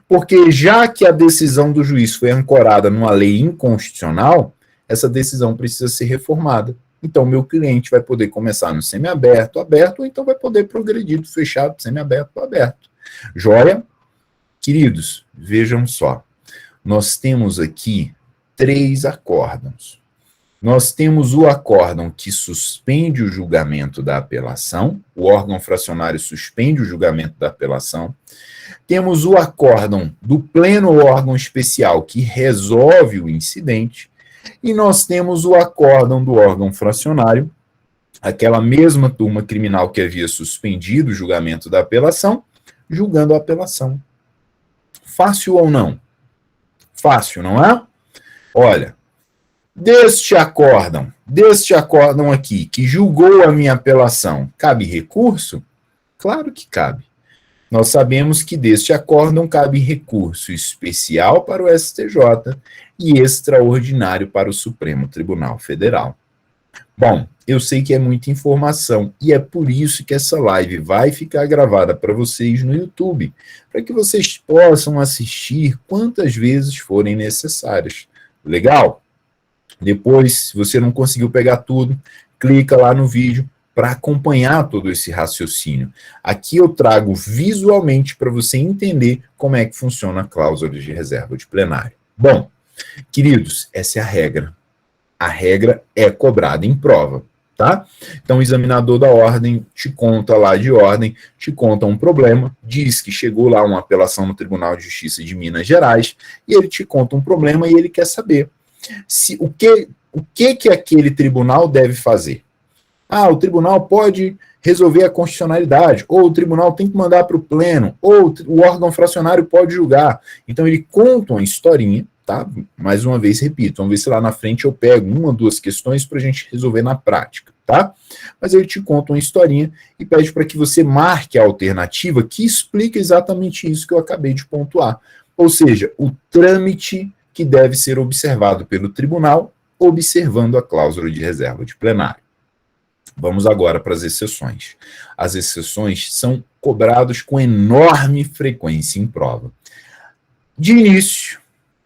Porque já que a decisão do juiz foi ancorada numa lei inconstitucional, essa decisão precisa ser reformada. Então, meu cliente vai poder começar no semiaberto, aberto, ou então vai poder progredir do fechado, semiaberto para aberto. Joia? Queridos, vejam só. Nós temos aqui 3 acórdãos. Nós temos o acórdão que suspende o julgamento da apelação, o órgão fracionário suspende o julgamento da apelação. Temos o acórdão do pleno órgão especial que resolve o incidente. E nós temos o acórdão do órgão fracionário, aquela mesma turma criminal que havia suspendido o julgamento da apelação, julgando a apelação. Fácil ou não? Fácil, não é? Olha, deste acórdão aqui, que julgou a minha apelação, cabe recurso? Claro que cabe. Nós sabemos que deste acórdão cabe recurso especial para o STJ e extraordinário para o Supremo Tribunal Federal. Bom, eu sei que é muita informação e é por isso que essa live vai ficar gravada para vocês no YouTube, para que vocês possam assistir quantas vezes forem necessárias. Legal? Depois, se você não conseguiu pegar tudo, clica lá no vídeo para acompanhar todo esse raciocínio. Aqui eu trago visualmente para você entender como é que funciona a cláusula de reserva de plenário. Bom, queridos, essa é a regra. A regra é cobrada em prova, tá? Então, o examinador da ordem te conta lá de ordem, te conta um problema, diz que chegou lá uma apelação no Tribunal de Justiça de Minas Gerais, e ele te conta um problema e ele quer saber o que aquele tribunal deve fazer. O tribunal pode resolver a constitucionalidade, ou o tribunal tem que mandar para o pleno, ou o órgão fracionário pode julgar. Então, ele conta uma historinha, tá? Mais uma vez, repito, vamos ver se lá na frente eu pego 1 ou 2 questões para a gente resolver na prática, tá? Mas ele te conta uma historinha e pede para que você marque a alternativa que explica exatamente isso que eu acabei de pontuar. Ou seja, o trâmite que deve ser observado pelo tribunal, observando a cláusula de reserva de plenário. Vamos agora para as exceções. As exceções são cobradas com enorme frequência em prova. De início,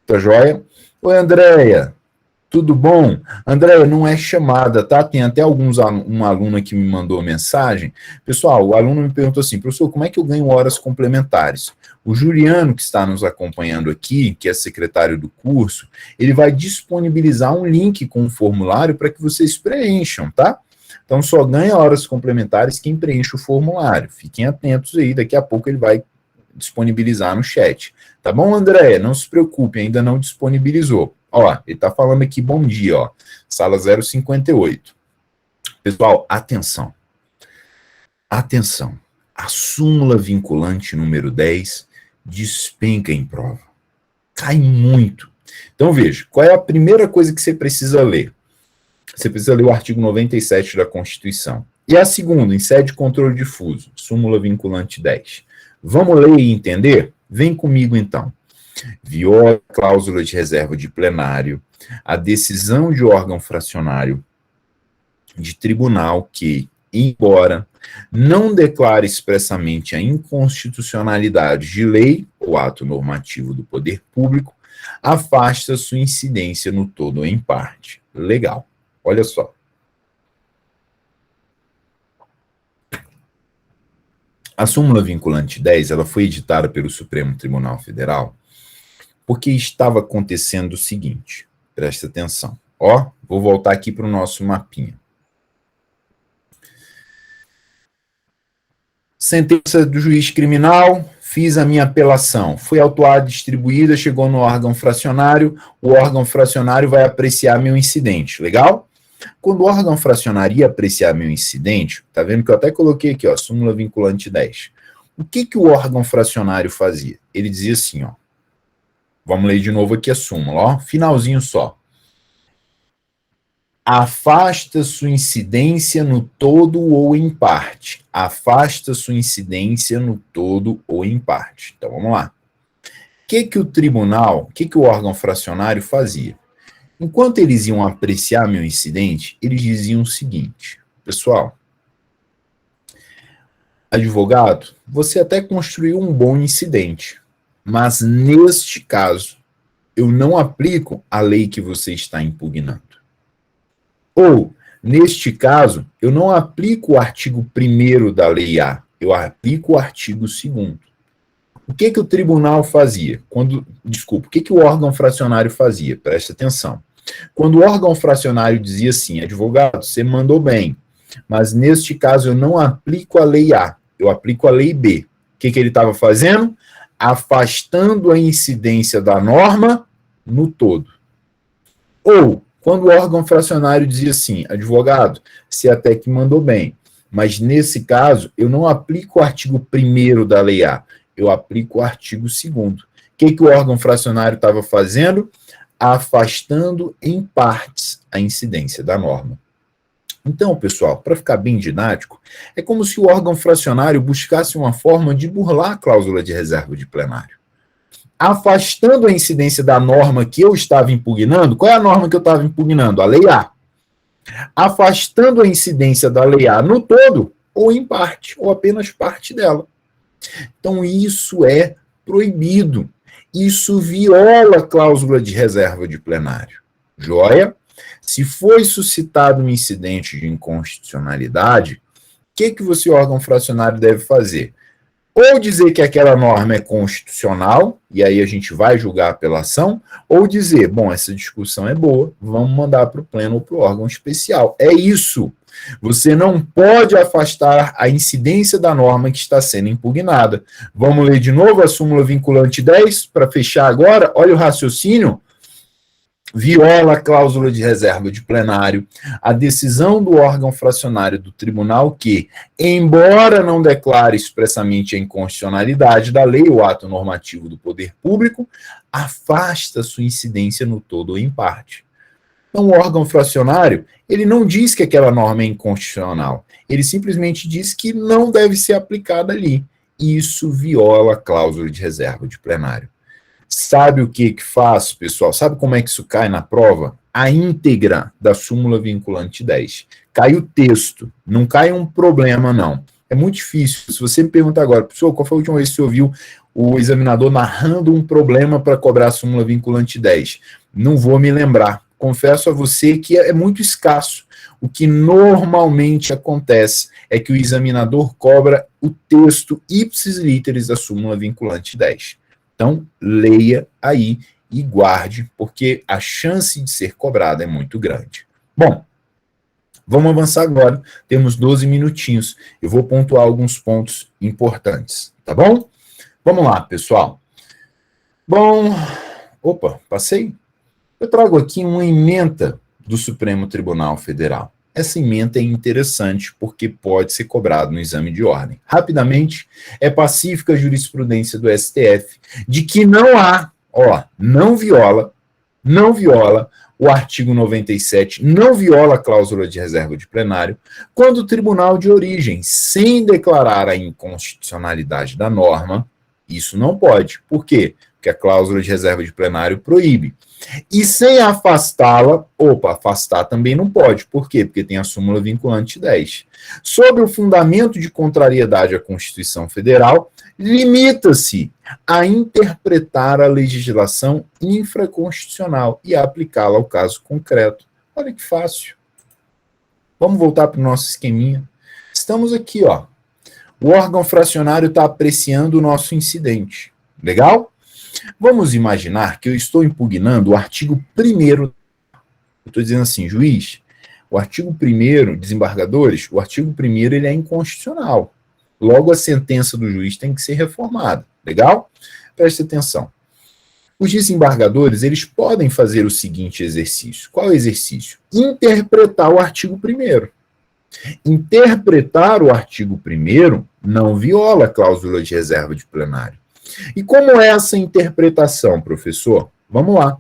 tá joia? Oi, Andréia, tudo bom? Andréia, não é chamada, tá? Tem até um aluno que me mandou mensagem. Pessoal, o aluno me perguntou assim, professor, como é que eu ganho horas complementares? O Juliano, que está nos acompanhando aqui, que é secretário do curso, ele vai disponibilizar um link com um formulário para que vocês preencham, tá? Então, só ganha horas complementares quem preenche o formulário. Fiquem atentos aí, daqui a pouco ele vai disponibilizar no chat. Tá bom, Andréia? Não se preocupe, ainda não disponibilizou. Ó, ele está falando aqui, bom dia, ó, sala 058. Pessoal, atenção. Atenção. A súmula vinculante número 10 despenca em prova. Cai muito. Então, veja, qual é a primeira coisa que você precisa ler? Você precisa ler o artigo 97 da Constituição. E a segunda, em sede de controle difuso, súmula vinculante 10. Vamos ler e entender? Vem comigo, então. viola a cláusula de reserva de plenário, a decisão de órgão fracionário de tribunal que, embora não declare expressamente a inconstitucionalidade de lei ou ato normativo do poder público, afasta sua incidência no todo ou em parte. Legal. Olha só. A súmula vinculante 10, ela foi editada pelo Supremo Tribunal Federal porque estava acontecendo o seguinte, presta atenção. Ó, vou voltar aqui para o nosso mapinha. Sentença do juiz criminal, fiz a minha apelação, foi autuada, distribuída, chegou no órgão fracionário, o órgão fracionário vai apreciar meu incidente, legal? Quando o órgão fracionário ia apreciar meu incidente, tá vendo que eu até coloquei aqui, ó, súmula vinculante 10. O que o órgão fracionário fazia? Ele dizia assim, ó, vamos ler de novo aqui a súmula, ó, finalzinho só. Afasta sua incidência no todo ou em parte. Afasta sua incidência no todo ou em parte. Então, vamos lá. O que o tribunal, o que o órgão fracionário fazia? Enquanto eles iam apreciar meu incidente, eles diziam o seguinte, pessoal, advogado, você até construiu um bom incidente, mas neste caso, eu não aplico a lei que você está impugnando. Ou, neste caso, eu não aplico o artigo 1º da Lei A, eu aplico o artigo 2º. O que o tribunal fazia? O que o órgão fracionário fazia? Presta atenção. Quando o órgão fracionário dizia assim, advogado, você mandou bem, mas neste caso eu não aplico a Lei A, eu aplico a Lei B. O que ele estava fazendo? Afastando a incidência da norma no todo. Ou, quando o órgão fracionário dizia assim, advogado, você até que mandou bem, mas nesse caso eu não aplico o artigo 1º da Lei A, eu aplico o artigo 2º. O que o órgão fracionário estava fazendo? Afastando em partes a incidência da norma. Então, pessoal, para ficar bem didático, é como se o órgão fracionário buscasse uma forma de burlar a cláusula de reserva de plenário. Afastando a incidência da norma que eu estava impugnando, qual é a norma que eu estava impugnando? A Lei A. Afastando a incidência da Lei A no todo, ou em parte, ou apenas parte dela. Então, isso é proibido. Isso viola a cláusula de reserva de plenário. Joia? Se foi suscitado um incidente de inconstitucionalidade, o que você, órgão fracionário, deve fazer? Ou dizer que aquela norma é constitucional, e aí a gente vai julgar a apelação, ou dizer, bom, essa discussão é boa, vamos mandar para o pleno ou para o órgão especial. É isso. Você não pode afastar a incidência da norma que está sendo impugnada. Vamos ler de novo a súmula vinculante 10, para fechar agora. Olha o raciocínio. Viola a cláusula de reserva de plenário, a decisão do órgão fracionário do tribunal que, embora não declare expressamente a inconstitucionalidade da lei ou ato normativo do poder público, afasta sua incidência no todo ou em parte. Então, o órgão fracionário, ele não diz que aquela norma é inconstitucional, ele simplesmente diz que não deve ser aplicada ali. Isso viola a cláusula de reserva de plenário. Sabe o que faz, pessoal? Sabe como é que isso cai na prova? A íntegra da súmula vinculante 10. Cai o texto, não cai um problema, não. É muito difícil. Se você me perguntar agora, professor, qual foi a última vez que você ouviu o examinador narrando um problema para cobrar a súmula vinculante 10? Não vou me lembrar. Confesso a você que é muito escasso. O que normalmente acontece é que o examinador cobra o texto ipsis literis da súmula vinculante 10. Então, leia aí e guarde, porque a chance de ser cobrada é muito grande. Bom, vamos avançar agora. Temos 12 minutinhos. Eu vou pontuar alguns pontos importantes, tá bom? Vamos lá, pessoal. Bom, opa, passei? Eu trago aqui uma ementa do Supremo Tribunal Federal. Essa ementa é interessante porque pode ser cobrado no exame de ordem. Rapidamente, é pacífica a jurisprudência do STF de que não há, não viola o artigo 97, não viola a cláusula de reserva de plenário, quando o tribunal de origem, sem declarar a inconstitucionalidade da norma, isso não pode. Por quê? que a cláusula de reserva de plenário proíbe. E sem afastá-la, afastar também não pode. Por quê? Porque tem a súmula vinculante 10. Sob o fundamento de contrariedade à Constituição Federal, limita-se a interpretar a legislação infraconstitucional e a aplicá-la ao caso concreto. Olha que fácil. Vamos voltar para o nosso esqueminha. Estamos aqui, ó. O órgão fracionário está apreciando o nosso incidente. Legal? Vamos imaginar que eu estou impugnando o artigo 1º. Eu estou dizendo assim, juiz, o artigo 1º, desembargadores, o artigo 1º ele é inconstitucional. Logo, a sentença do juiz tem que ser reformada. Legal? Preste atenção. Os desembargadores, eles podem fazer o seguinte exercício. Qual é o exercício? Interpretar o artigo 1º. Interpretar o artigo 1º não viola a cláusula de reserva de plenário. E como é essa interpretação, professor? Vamos lá.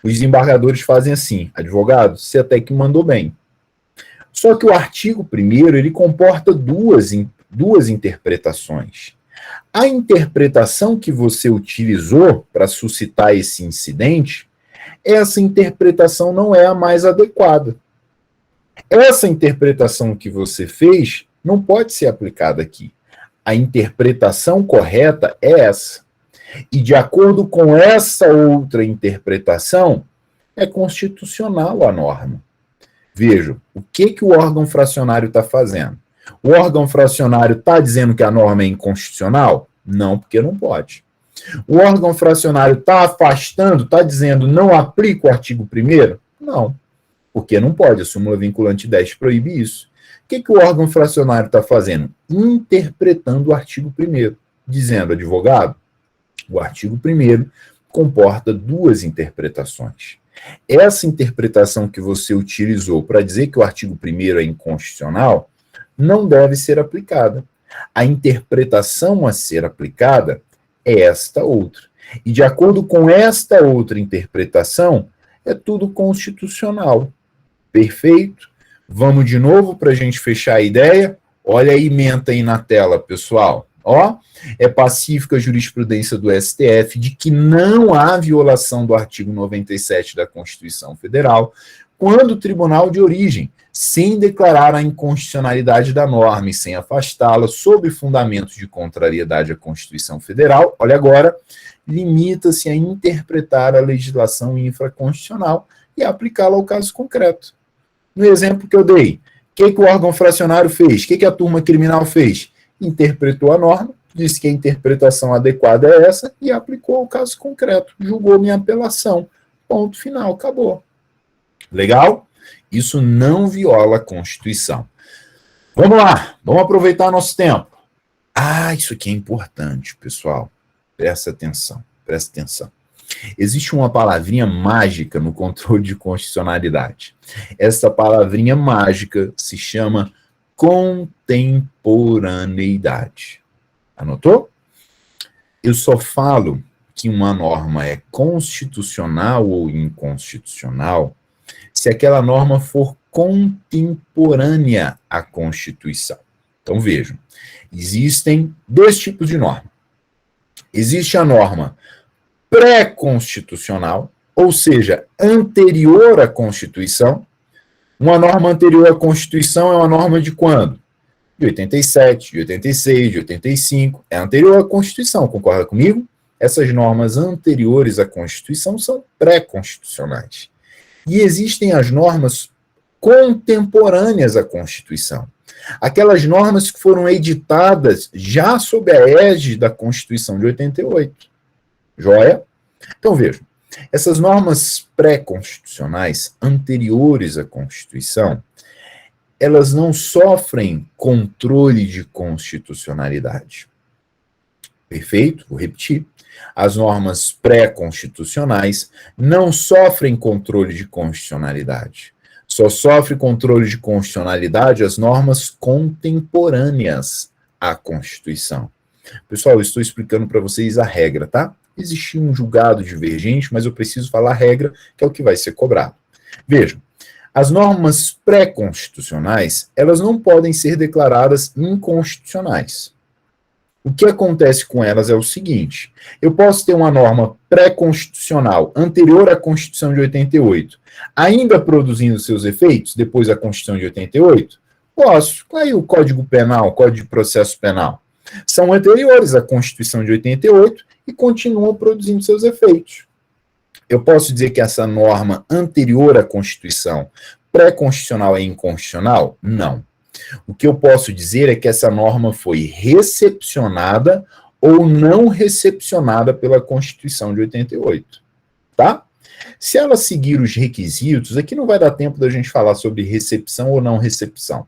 Os desembargadores fazem assim, advogado, você até que mandou bem. Só que o artigo 1º, ele comporta duas interpretações. A interpretação que você utilizou para suscitar esse incidente, essa interpretação não é a mais adequada. Essa interpretação que você fez não pode ser aplicada aqui. A interpretação correta é essa. E de acordo com essa outra interpretação, é constitucional a norma. Veja, o que o órgão fracionário está fazendo? O órgão fracionário está dizendo que a norma é inconstitucional? Não, porque não pode. O órgão fracionário está afastando, está dizendo não aplica o artigo 1º? Não, porque não pode. A súmula vinculante 10 proíbe isso. O que o órgão fracionário está fazendo? Interpretando o artigo 1º, dizendo, advogado, o artigo 1º comporta duas interpretações. Essa interpretação que você utilizou para dizer que o artigo 1º é inconstitucional não deve ser aplicada. A interpretação a ser aplicada é esta outra. E de acordo com esta outra interpretação, é tudo constitucional. Perfeito? Vamos de novo para a gente fechar a ideia? Olha a ementa aí na tela, pessoal. Ó, é pacífica a jurisprudência do STF de que não há violação do artigo 97 da Constituição Federal quando o tribunal de origem, sem declarar a inconstitucionalidade da norma e sem afastá-la sob fundamentos de contrariedade à Constituição Federal, olha agora, limita-se a interpretar a legislação infraconstitucional e aplicá-la ao caso concreto. No exemplo que eu dei, o que o órgão fracionário fez? O que a turma criminal fez? Interpretou a norma, disse que a interpretação adequada é essa e aplicou ao caso concreto. Julgou minha apelação. Ponto final, acabou. Legal? Isso não viola a Constituição. Vamos lá, vamos aproveitar nosso tempo. Isso aqui é importante, pessoal. Presta atenção, presta atenção. Existe uma palavrinha mágica no controle de constitucionalidade. Essa palavrinha mágica se chama contemporaneidade. Anotou? Eu só falo que uma norma é constitucional ou inconstitucional se aquela norma for contemporânea à Constituição. Então vejam, existem dois tipos de norma. Existe a norma pré-constitucional, ou seja, anterior à Constituição. Uma norma anterior à Constituição é uma norma de quando? De 87, de 86, de 85. É anterior à Constituição, concorda comigo? Essas normas anteriores à Constituição são pré-constitucionais. E existem as normas contemporâneas à Constituição. Aquelas normas que foram editadas já sob a égide da Constituição de 88. Joia? Então vejam, essas normas pré-constitucionais anteriores à Constituição, elas não sofrem controle de constitucionalidade. Perfeito? Vou repetir. As normas pré-constitucionais não sofrem controle de constitucionalidade. Só sofre controle de constitucionalidade as normas contemporâneas à Constituição. Pessoal, eu estou explicando para vocês a regra, tá? Existia um julgado divergente, mas eu preciso falar a regra, que é o que vai ser cobrado. Vejam, as normas pré-constitucionais, elas não podem ser declaradas inconstitucionais. O que acontece com elas é o seguinte: eu posso ter uma norma pré-constitucional anterior à Constituição de 88, ainda produzindo seus efeitos depois da Constituição de 88? Posso. Aí o Código Penal, o Código de Processo Penal, são anteriores à Constituição de 88 e continuam produzindo seus efeitos. Eu posso dizer que essa norma anterior à Constituição, pré-constitucional, é inconstitucional? Não. O que eu posso dizer é que essa norma foi recepcionada ou não recepcionada pela Constituição de 88, tá? Se ela seguir os requisitos, aqui não vai dar tempo da gente falar sobre recepção ou não recepção,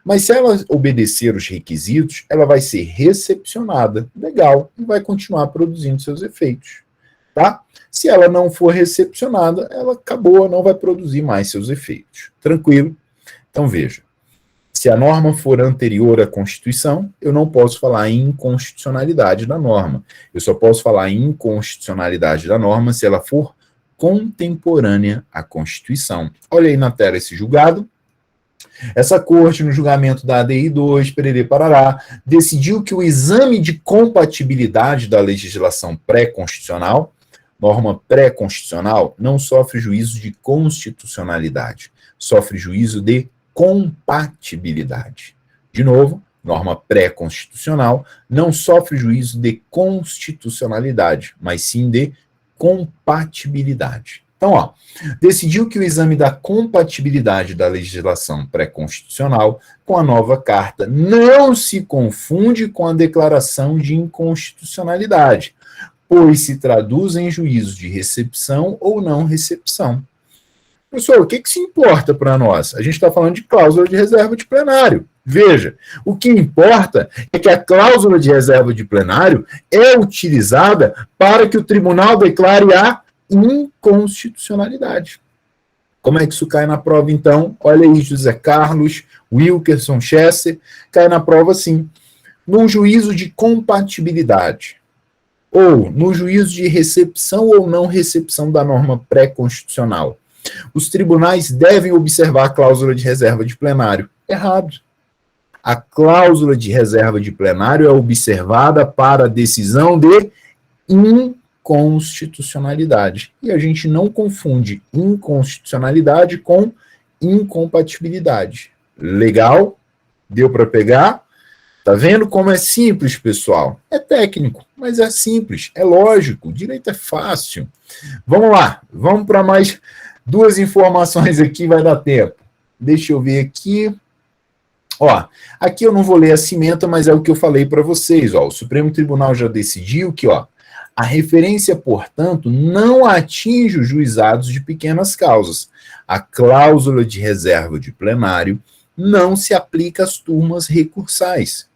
mas se ela obedecer os requisitos, ela vai ser recepcionada, legal, e vai continuar produzindo seus efeitos, tá? Se ela não for recepcionada, ela acabou, não vai produzir mais seus efeitos. Tranquilo? Então veja, se a norma for anterior à Constituição, eu não posso falar em inconstitucionalidade da norma. Eu só posso falar em inconstitucionalidade da norma se ela for contemporânea à Constituição. Olha aí na tela esse julgado. Essa corte, no julgamento da ADI 2, pererê parará, decidiu que o exame de compatibilidade da legislação pré-constitucional, norma pré-constitucional, não sofre juízo de constitucionalidade, sofre juízo de compatibilidade. De novo, norma pré-constitucional não sofre juízo de constitucionalidade, mas sim de compatibilidade. Então, ó, decidiu que o exame da compatibilidade da legislação pré-constitucional com a nova carta não se confunde com a declaração de inconstitucionalidade, pois se traduz em juízo de recepção ou não recepção. Pessoal, o que se importa para nós? A gente está falando de cláusula de reserva de plenário. Veja, o que importa é que a cláusula de reserva de plenário é utilizada para que o tribunal declare a inconstitucionalidade. Como é que isso cai na prova, então? Olha aí, José Carlos, Wilkerson, Chester, cai na prova assim. Num juízo de compatibilidade, ou no juízo de recepção ou não recepção da norma pré-constitucional, os tribunais devem observar a cláusula de reserva de plenário. Errado. A cláusula de reserva de plenário é observada para a decisão de inconstitucionalidade. E a gente não confunde inconstitucionalidade com incompatibilidade. Legal? Deu para pegar? Tá vendo como é simples, pessoal? É técnico, mas é simples, é lógico, o direito é fácil. Vamos lá, vamos para mais duas informações aqui, vai dar tempo. Deixa eu ver aqui. Ó, aqui eu não vou ler a cimenta, mas é o que eu falei para vocês. Ó, o Supremo Tribunal já decidiu que, ó, a referência, portanto, não atinge os juizados de pequenas causas. A cláusula de reserva de plenário não se aplica às turmas recursais.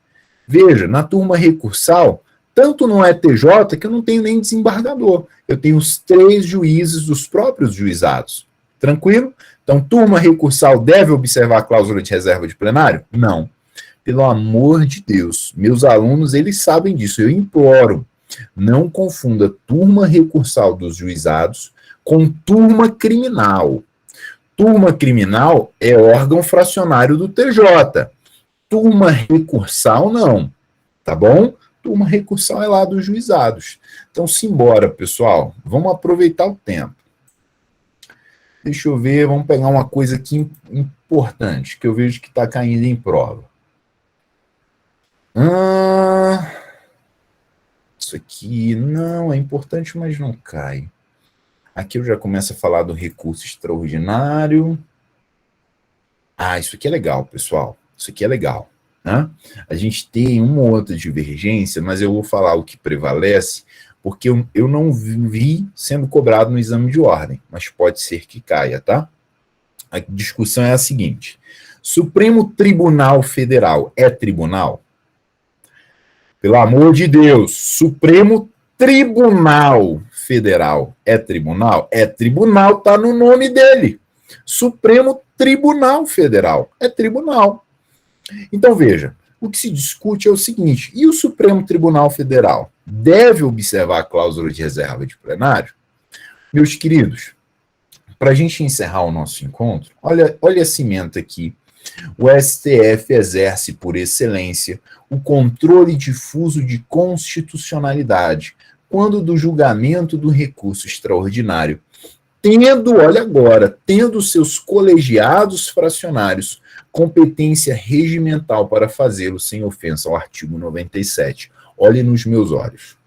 Veja, na turma recursal, tanto no ETJ que eu não tenho nem desembargador. Eu tenho os 3 juízes dos próprios juizados. Tranquilo? Então, turma recursal deve observar a cláusula de reserva de plenário? Não. Pelo amor de Deus, meus alunos, eles sabem disso. Eu imploro, não confunda turma recursal dos juizados com turma criminal. Turma criminal é órgão fracionário do TJ. Turma recursal, não. Tá bom? Turma recursal é lá dos juizados. Então, simbora, pessoal. Vamos aproveitar o tempo. Deixa eu ver, vamos pegar uma coisa aqui importante, que eu vejo que está caindo em prova. Isso aqui não é importante, mas não cai. Aqui eu já começo a falar do recurso extraordinário. Isso aqui é legal, pessoal. Isso aqui é legal. Né? A gente tem uma ou outra divergência, mas eu vou falar o que prevalece, porque eu não vi sendo cobrado no exame de ordem, mas pode ser que caia, tá? A discussão é a seguinte: Supremo Tribunal Federal é tribunal? Pelo amor de Deus, Supremo Tribunal Federal é tribunal? É tribunal, tá no nome dele. Supremo Tribunal Federal é tribunal. Então, veja, o que se discute é o seguinte: e o Supremo Tribunal Federal deve observar a cláusula de reserva de plenário? Meus queridos, para a gente encerrar o nosso encontro, olha a cimenta aqui O STF exerce, por excelência, o controle difuso de constitucionalidade, quando do julgamento do recurso extraordinário, olha agora, tendo seus colegiados fracionários competência regimental para fazê-lo sem ofensa ao artigo 97. Olhe nos meus olhos.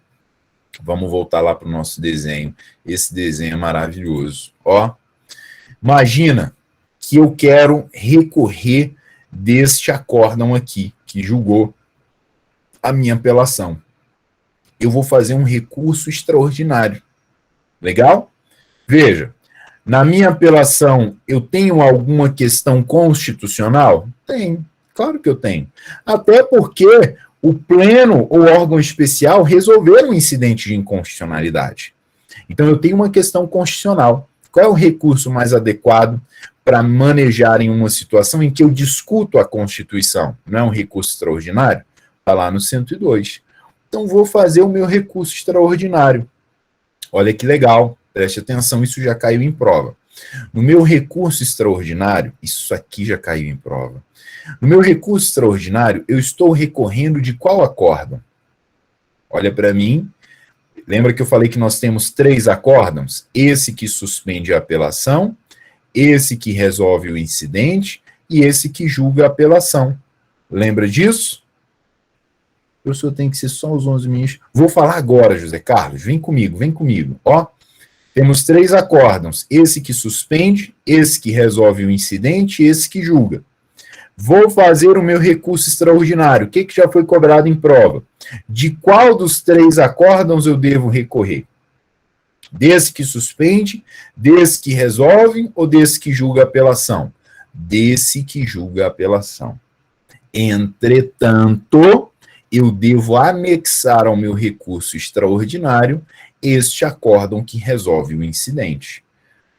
Vamos voltar lá para o nosso desenho. Esse desenho é maravilhoso. Ó, imagina que eu quero recorrer deste acórdão aqui, que julgou a minha apelação. Eu vou fazer um recurso extraordinário. Legal? Veja, na minha apelação, eu tenho alguma questão constitucional? Tenho, claro que eu tenho. Até porque o pleno ou órgão especial resolveram um incidente de inconstitucionalidade. Então, eu tenho uma questão constitucional. Qual é o recurso mais adequado para manejar em uma situação em que eu discuto a Constituição? Não é um recurso extraordinário? Está lá no 102. Então, vou fazer o meu recurso extraordinário. Olha que legal, preste atenção, isso já caiu em prova. No meu recurso extraordinário, isso aqui já caiu em prova. No meu recurso extraordinário, eu estou recorrendo de qual acórdão? Olha para mim. Lembra que eu falei que nós temos 3 acórdãos? Esse que suspende a apelação, esse que resolve o incidente e esse que julga a apelação. Lembra disso? O professor tem que ser só os 11 minutos. Vou falar agora, José Carlos. Vem comigo, vem comigo. Ó, temos 3 acórdãos. Esse que suspende, esse que resolve o incidente e esse que julga. Vou fazer o meu recurso extraordinário. O que já foi cobrado em prova? De qual dos 3 acórdãos eu devo recorrer? Desse que suspende, desse que resolve ou desse que julga a apelação? Desse que julga a apelação. Entretanto, eu devo anexar ao meu recurso extraordinário este acórdão que resolve o incidente.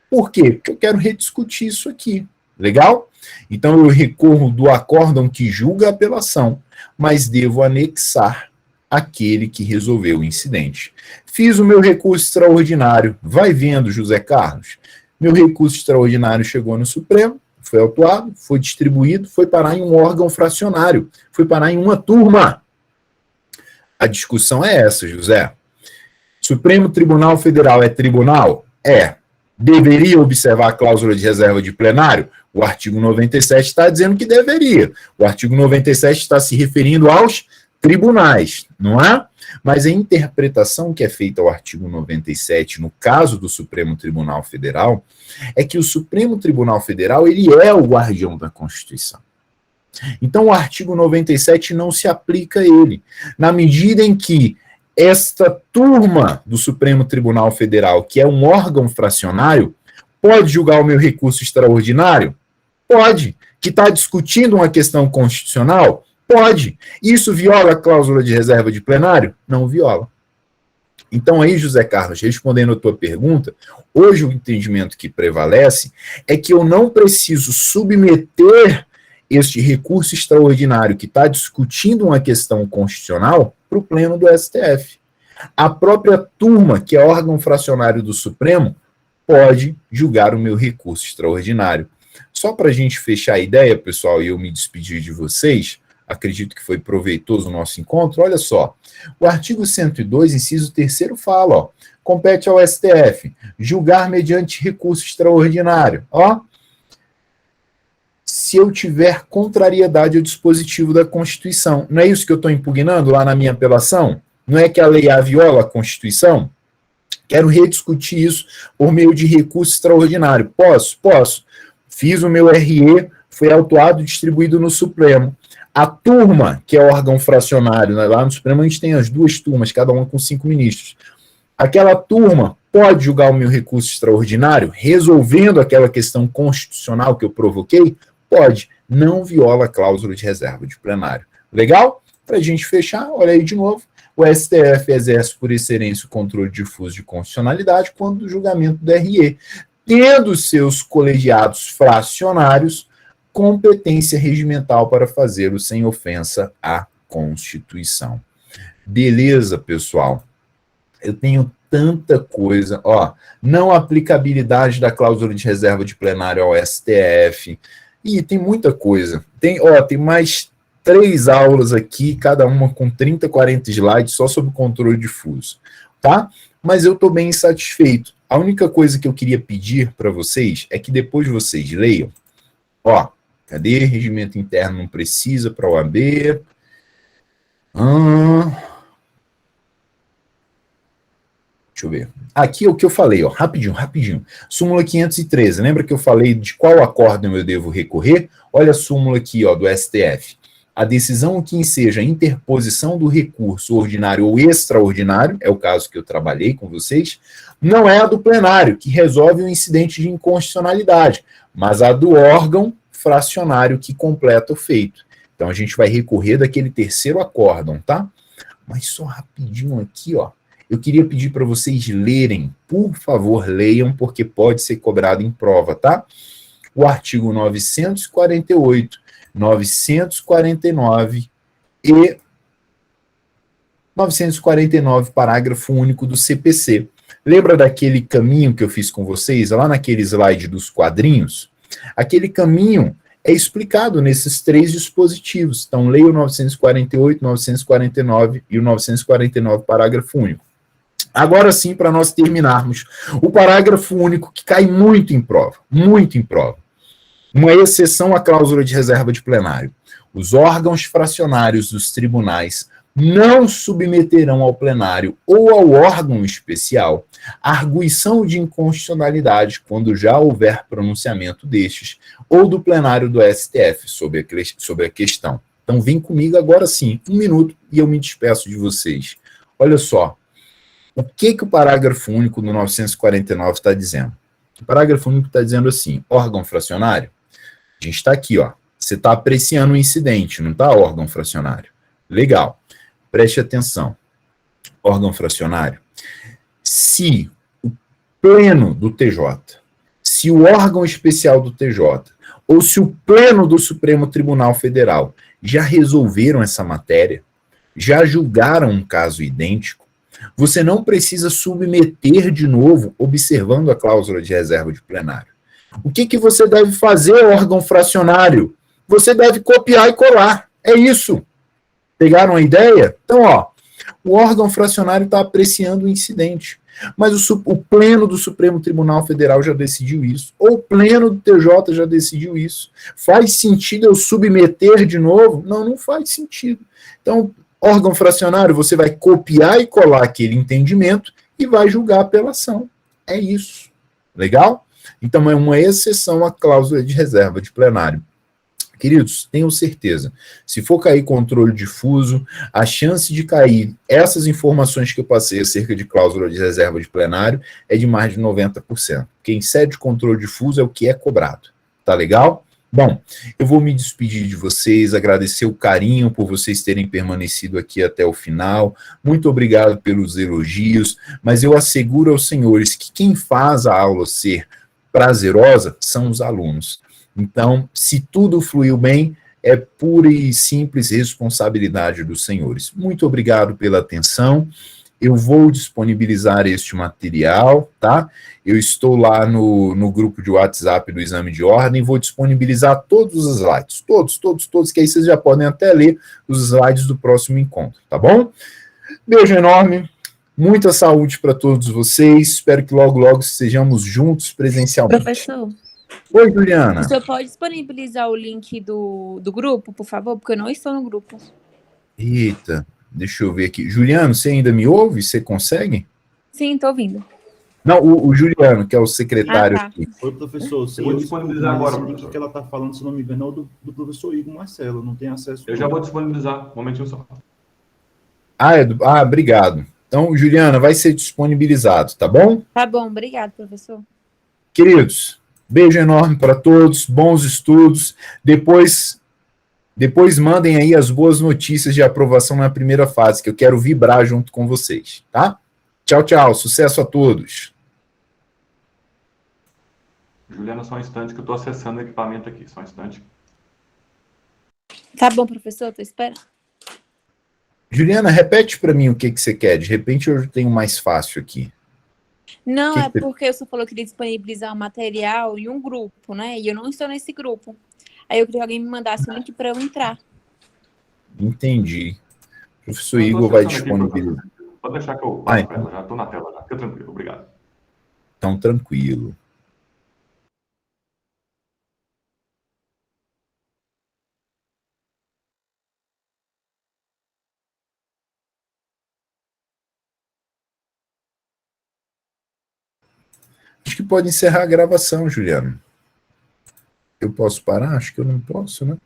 Por quê? Porque eu quero rediscutir isso aqui. Legal? Então, eu recorro do acórdão que julga a apelação, mas devo anexar aquele que resolveu o incidente. Fiz o meu recurso extraordinário. Vai vendo, José Carlos. Meu recurso extraordinário chegou no Supremo, foi autuado, foi distribuído, foi parar em um órgão fracionário, foi parar em uma turma. A discussão é essa, José. Supremo Tribunal Federal é tribunal? É. Deveria observar a cláusula de reserva de plenário? O artigo 97 está dizendo que deveria. O artigo 97 está se referindo aos tribunais, não é? Mas a interpretação que é feita ao artigo 97, no caso do Supremo Tribunal Federal, é que o Supremo Tribunal Federal ele é o guardião da Constituição. Então, o artigo 97 não se aplica a ele, na medida em que esta turma do Supremo Tribunal Federal, que é um órgão fracionário, pode julgar o meu recurso extraordinário? Pode. Que está discutindo uma questão constitucional? Pode. Isso viola a cláusula de reserva de plenário? Não viola. Então aí, José Carlos, respondendo a tua pergunta, hoje o entendimento que prevalece é que eu não preciso submeter este recurso extraordinário que está discutindo uma questão constitucional para o pleno do STF. A própria turma, que é órgão fracionário do Supremo, pode julgar o meu recurso extraordinário. Só para a gente fechar a ideia, pessoal, e eu me despedir de vocês, acredito que foi proveitoso o nosso encontro, olha só, o artigo 102, inciso 3º fala, ó, compete ao STF julgar mediante recurso extraordinário, ó, se eu tiver contrariedade ao dispositivo da Constituição. Não é isso que eu estou impugnando lá na minha apelação? Não é que a lei A viola a Constituição? Quero rediscutir isso por meio de recurso extraordinário. Posso? Posso. Fiz o meu RE, foi autuado e distribuído no Supremo. A turma, que é órgão fracionário, né, lá no Supremo a gente tem as 2 turmas, cada uma com 5 ministros. Aquela turma pode julgar o meu recurso extraordinário, resolvendo aquela questão constitucional que eu provoquei? Pode. Não viola a cláusula de reserva de plenário. Legal? Para a gente fechar, olha aí de novo. O STF exerce por excelência o controle difuso de constitucionalidade quando do julgamento do RE, tendo seus colegiados fracionários competência regimental para fazê-lo sem ofensa à Constituição. Beleza, pessoal? Eu tenho tanta coisa, ó, não aplicabilidade da cláusula de reserva de plenário ao STF, Ih, tem muita coisa. Tem mais 3 aulas aqui, cada uma com 30, 40 slides, só sobre controle difuso, tá? Mas eu estou bem satisfeito. A única coisa que eu queria pedir para vocês é que depois vocês leiam, ó, cadê? Regimento interno não precisa para o AB. Deixa eu ver. Aqui é o que eu falei, ó, rapidinho. Súmula 513, lembra que eu falei de qual acórdão eu devo recorrer? Olha a súmula aqui, ó, do STF. A decisão que enseja a interposição do recurso ordinário ou extraordinário, é o caso que eu trabalhei com vocês, não é a do plenário, que resolve o incidente de inconstitucionalidade, mas a do órgão fracionário que completa o feito. Então a gente vai recorrer daquele terceiro acórdão, tá? Mas só rapidinho aqui, ó. Eu queria pedir para vocês lerem, por favor, leiam, porque pode ser cobrado em prova, tá? O artigo 948, 949 e 949, parágrafo único do CPC. Lembra daquele caminho que eu fiz com vocês, lá naquele slide dos quadrinhos? Aquele caminho é explicado nesses 3 dispositivos. Então, leia o 948, 949 e o 949, parágrafo único. Agora sim, para nós terminarmos, o parágrafo único que cai muito em prova. Uma exceção à cláusula de reserva de plenário. Os órgãos fracionários dos tribunais não submeterão ao plenário ou ao órgão especial arguição de inconstitucionalidade quando já houver pronunciamento destes ou do plenário do STF sobre a questão. Então, vem comigo agora sim, 1 minuto, e eu me despeço de vocês. Olha só. O que o parágrafo único do 949 está dizendo? O parágrafo único está dizendo assim, órgão fracionário, a gente está aqui, ó, você está apreciando o incidente, não está órgão fracionário. Legal, preste atenção. Órgão fracionário, se o pleno do TJ, se o órgão especial do TJ, ou se o pleno do Supremo Tribunal Federal já resolveram essa matéria, já julgaram um caso idêntico, você não precisa submeter de novo, observando a cláusula de reserva de plenário. O que você deve fazer, órgão fracionário? Você deve copiar e colar. É isso. Pegaram a ideia? Então, ó, o órgão fracionário está apreciando o incidente. Mas o pleno do Supremo Tribunal Federal já decidiu isso. Ou o pleno do TJ já decidiu isso. Faz sentido eu submeter de novo? Não, não faz sentido. Então, órgão fracionário, você vai copiar e colar aquele entendimento e vai julgar a apelação. É isso. Legal? Então, é uma exceção à cláusula de reserva de plenário. Queridos, tenham certeza, se for cair controle difuso, a chance de cair essas informações que eu passei acerca de cláusula de reserva de plenário é de mais de 90%. Quem cede controle difuso é o que é cobrado. Tá legal? Bom, eu vou me despedir de vocês, agradecer o carinho por vocês terem permanecido aqui até o final. Muito obrigado pelos elogios, mas eu asseguro aos senhores que quem faz a aula ser prazerosa são os alunos. Então, se tudo fluiu bem, é pura e simples responsabilidade dos senhores. Muito obrigado pela atenção. Eu vou disponibilizar este material, tá? Eu estou lá no grupo de WhatsApp do Exame de Ordem, vou disponibilizar todos os slides, todos, que aí vocês já podem até ler os slides do próximo encontro, tá bom? Beijo enorme, muita saúde para todos vocês, espero que logo sejamos juntos presencialmente. Professor. Oi, Juliana. O senhor pode disponibilizar o link do grupo, por favor? Porque eu não estou no grupo. Eita, deixa eu ver aqui. Juliano, você ainda me ouve? Você consegue? Sim, estou ouvindo. Não, o Juliano, que é o secretário aqui. Oi, professor. Eu vou disponibilizar agora. O que ela está falando, se não me engano, é o do professor Igor Marcelo. Não tem acesso. Eu já vou disponibilizar. Um momentinho só. Obrigado. Então, Juliana, vai ser disponibilizado, tá bom? Tá bom, obrigado, professor. Queridos, beijo enorme para todos, bons estudos. Depois mandem aí as boas notícias de aprovação na primeira fase, que eu quero vibrar junto com vocês, tá? Tchau, sucesso a todos. Juliana, só um instante que eu estou acessando o equipamento aqui, só um instante. Tá bom, professor, estou esperando. Juliana, repete para mim o que você quer, de repente eu tenho mais fácil aqui. Não, é porque o senhor falou que queria disponibilizar o material em um grupo, né? E eu não estou nesse grupo. Aí eu queria que alguém me mandasse o link para eu entrar. Entendi. O professor Eu tô Igor vai acessando aqui, disponibilizar. pode deixar que eu Ah, passo para ela, já estou na tela, já. Fica tranquilo, obrigado. então, tranquilo. Acho que pode encerrar a gravação, Juliano. Eu posso parar? Acho que eu não posso, né?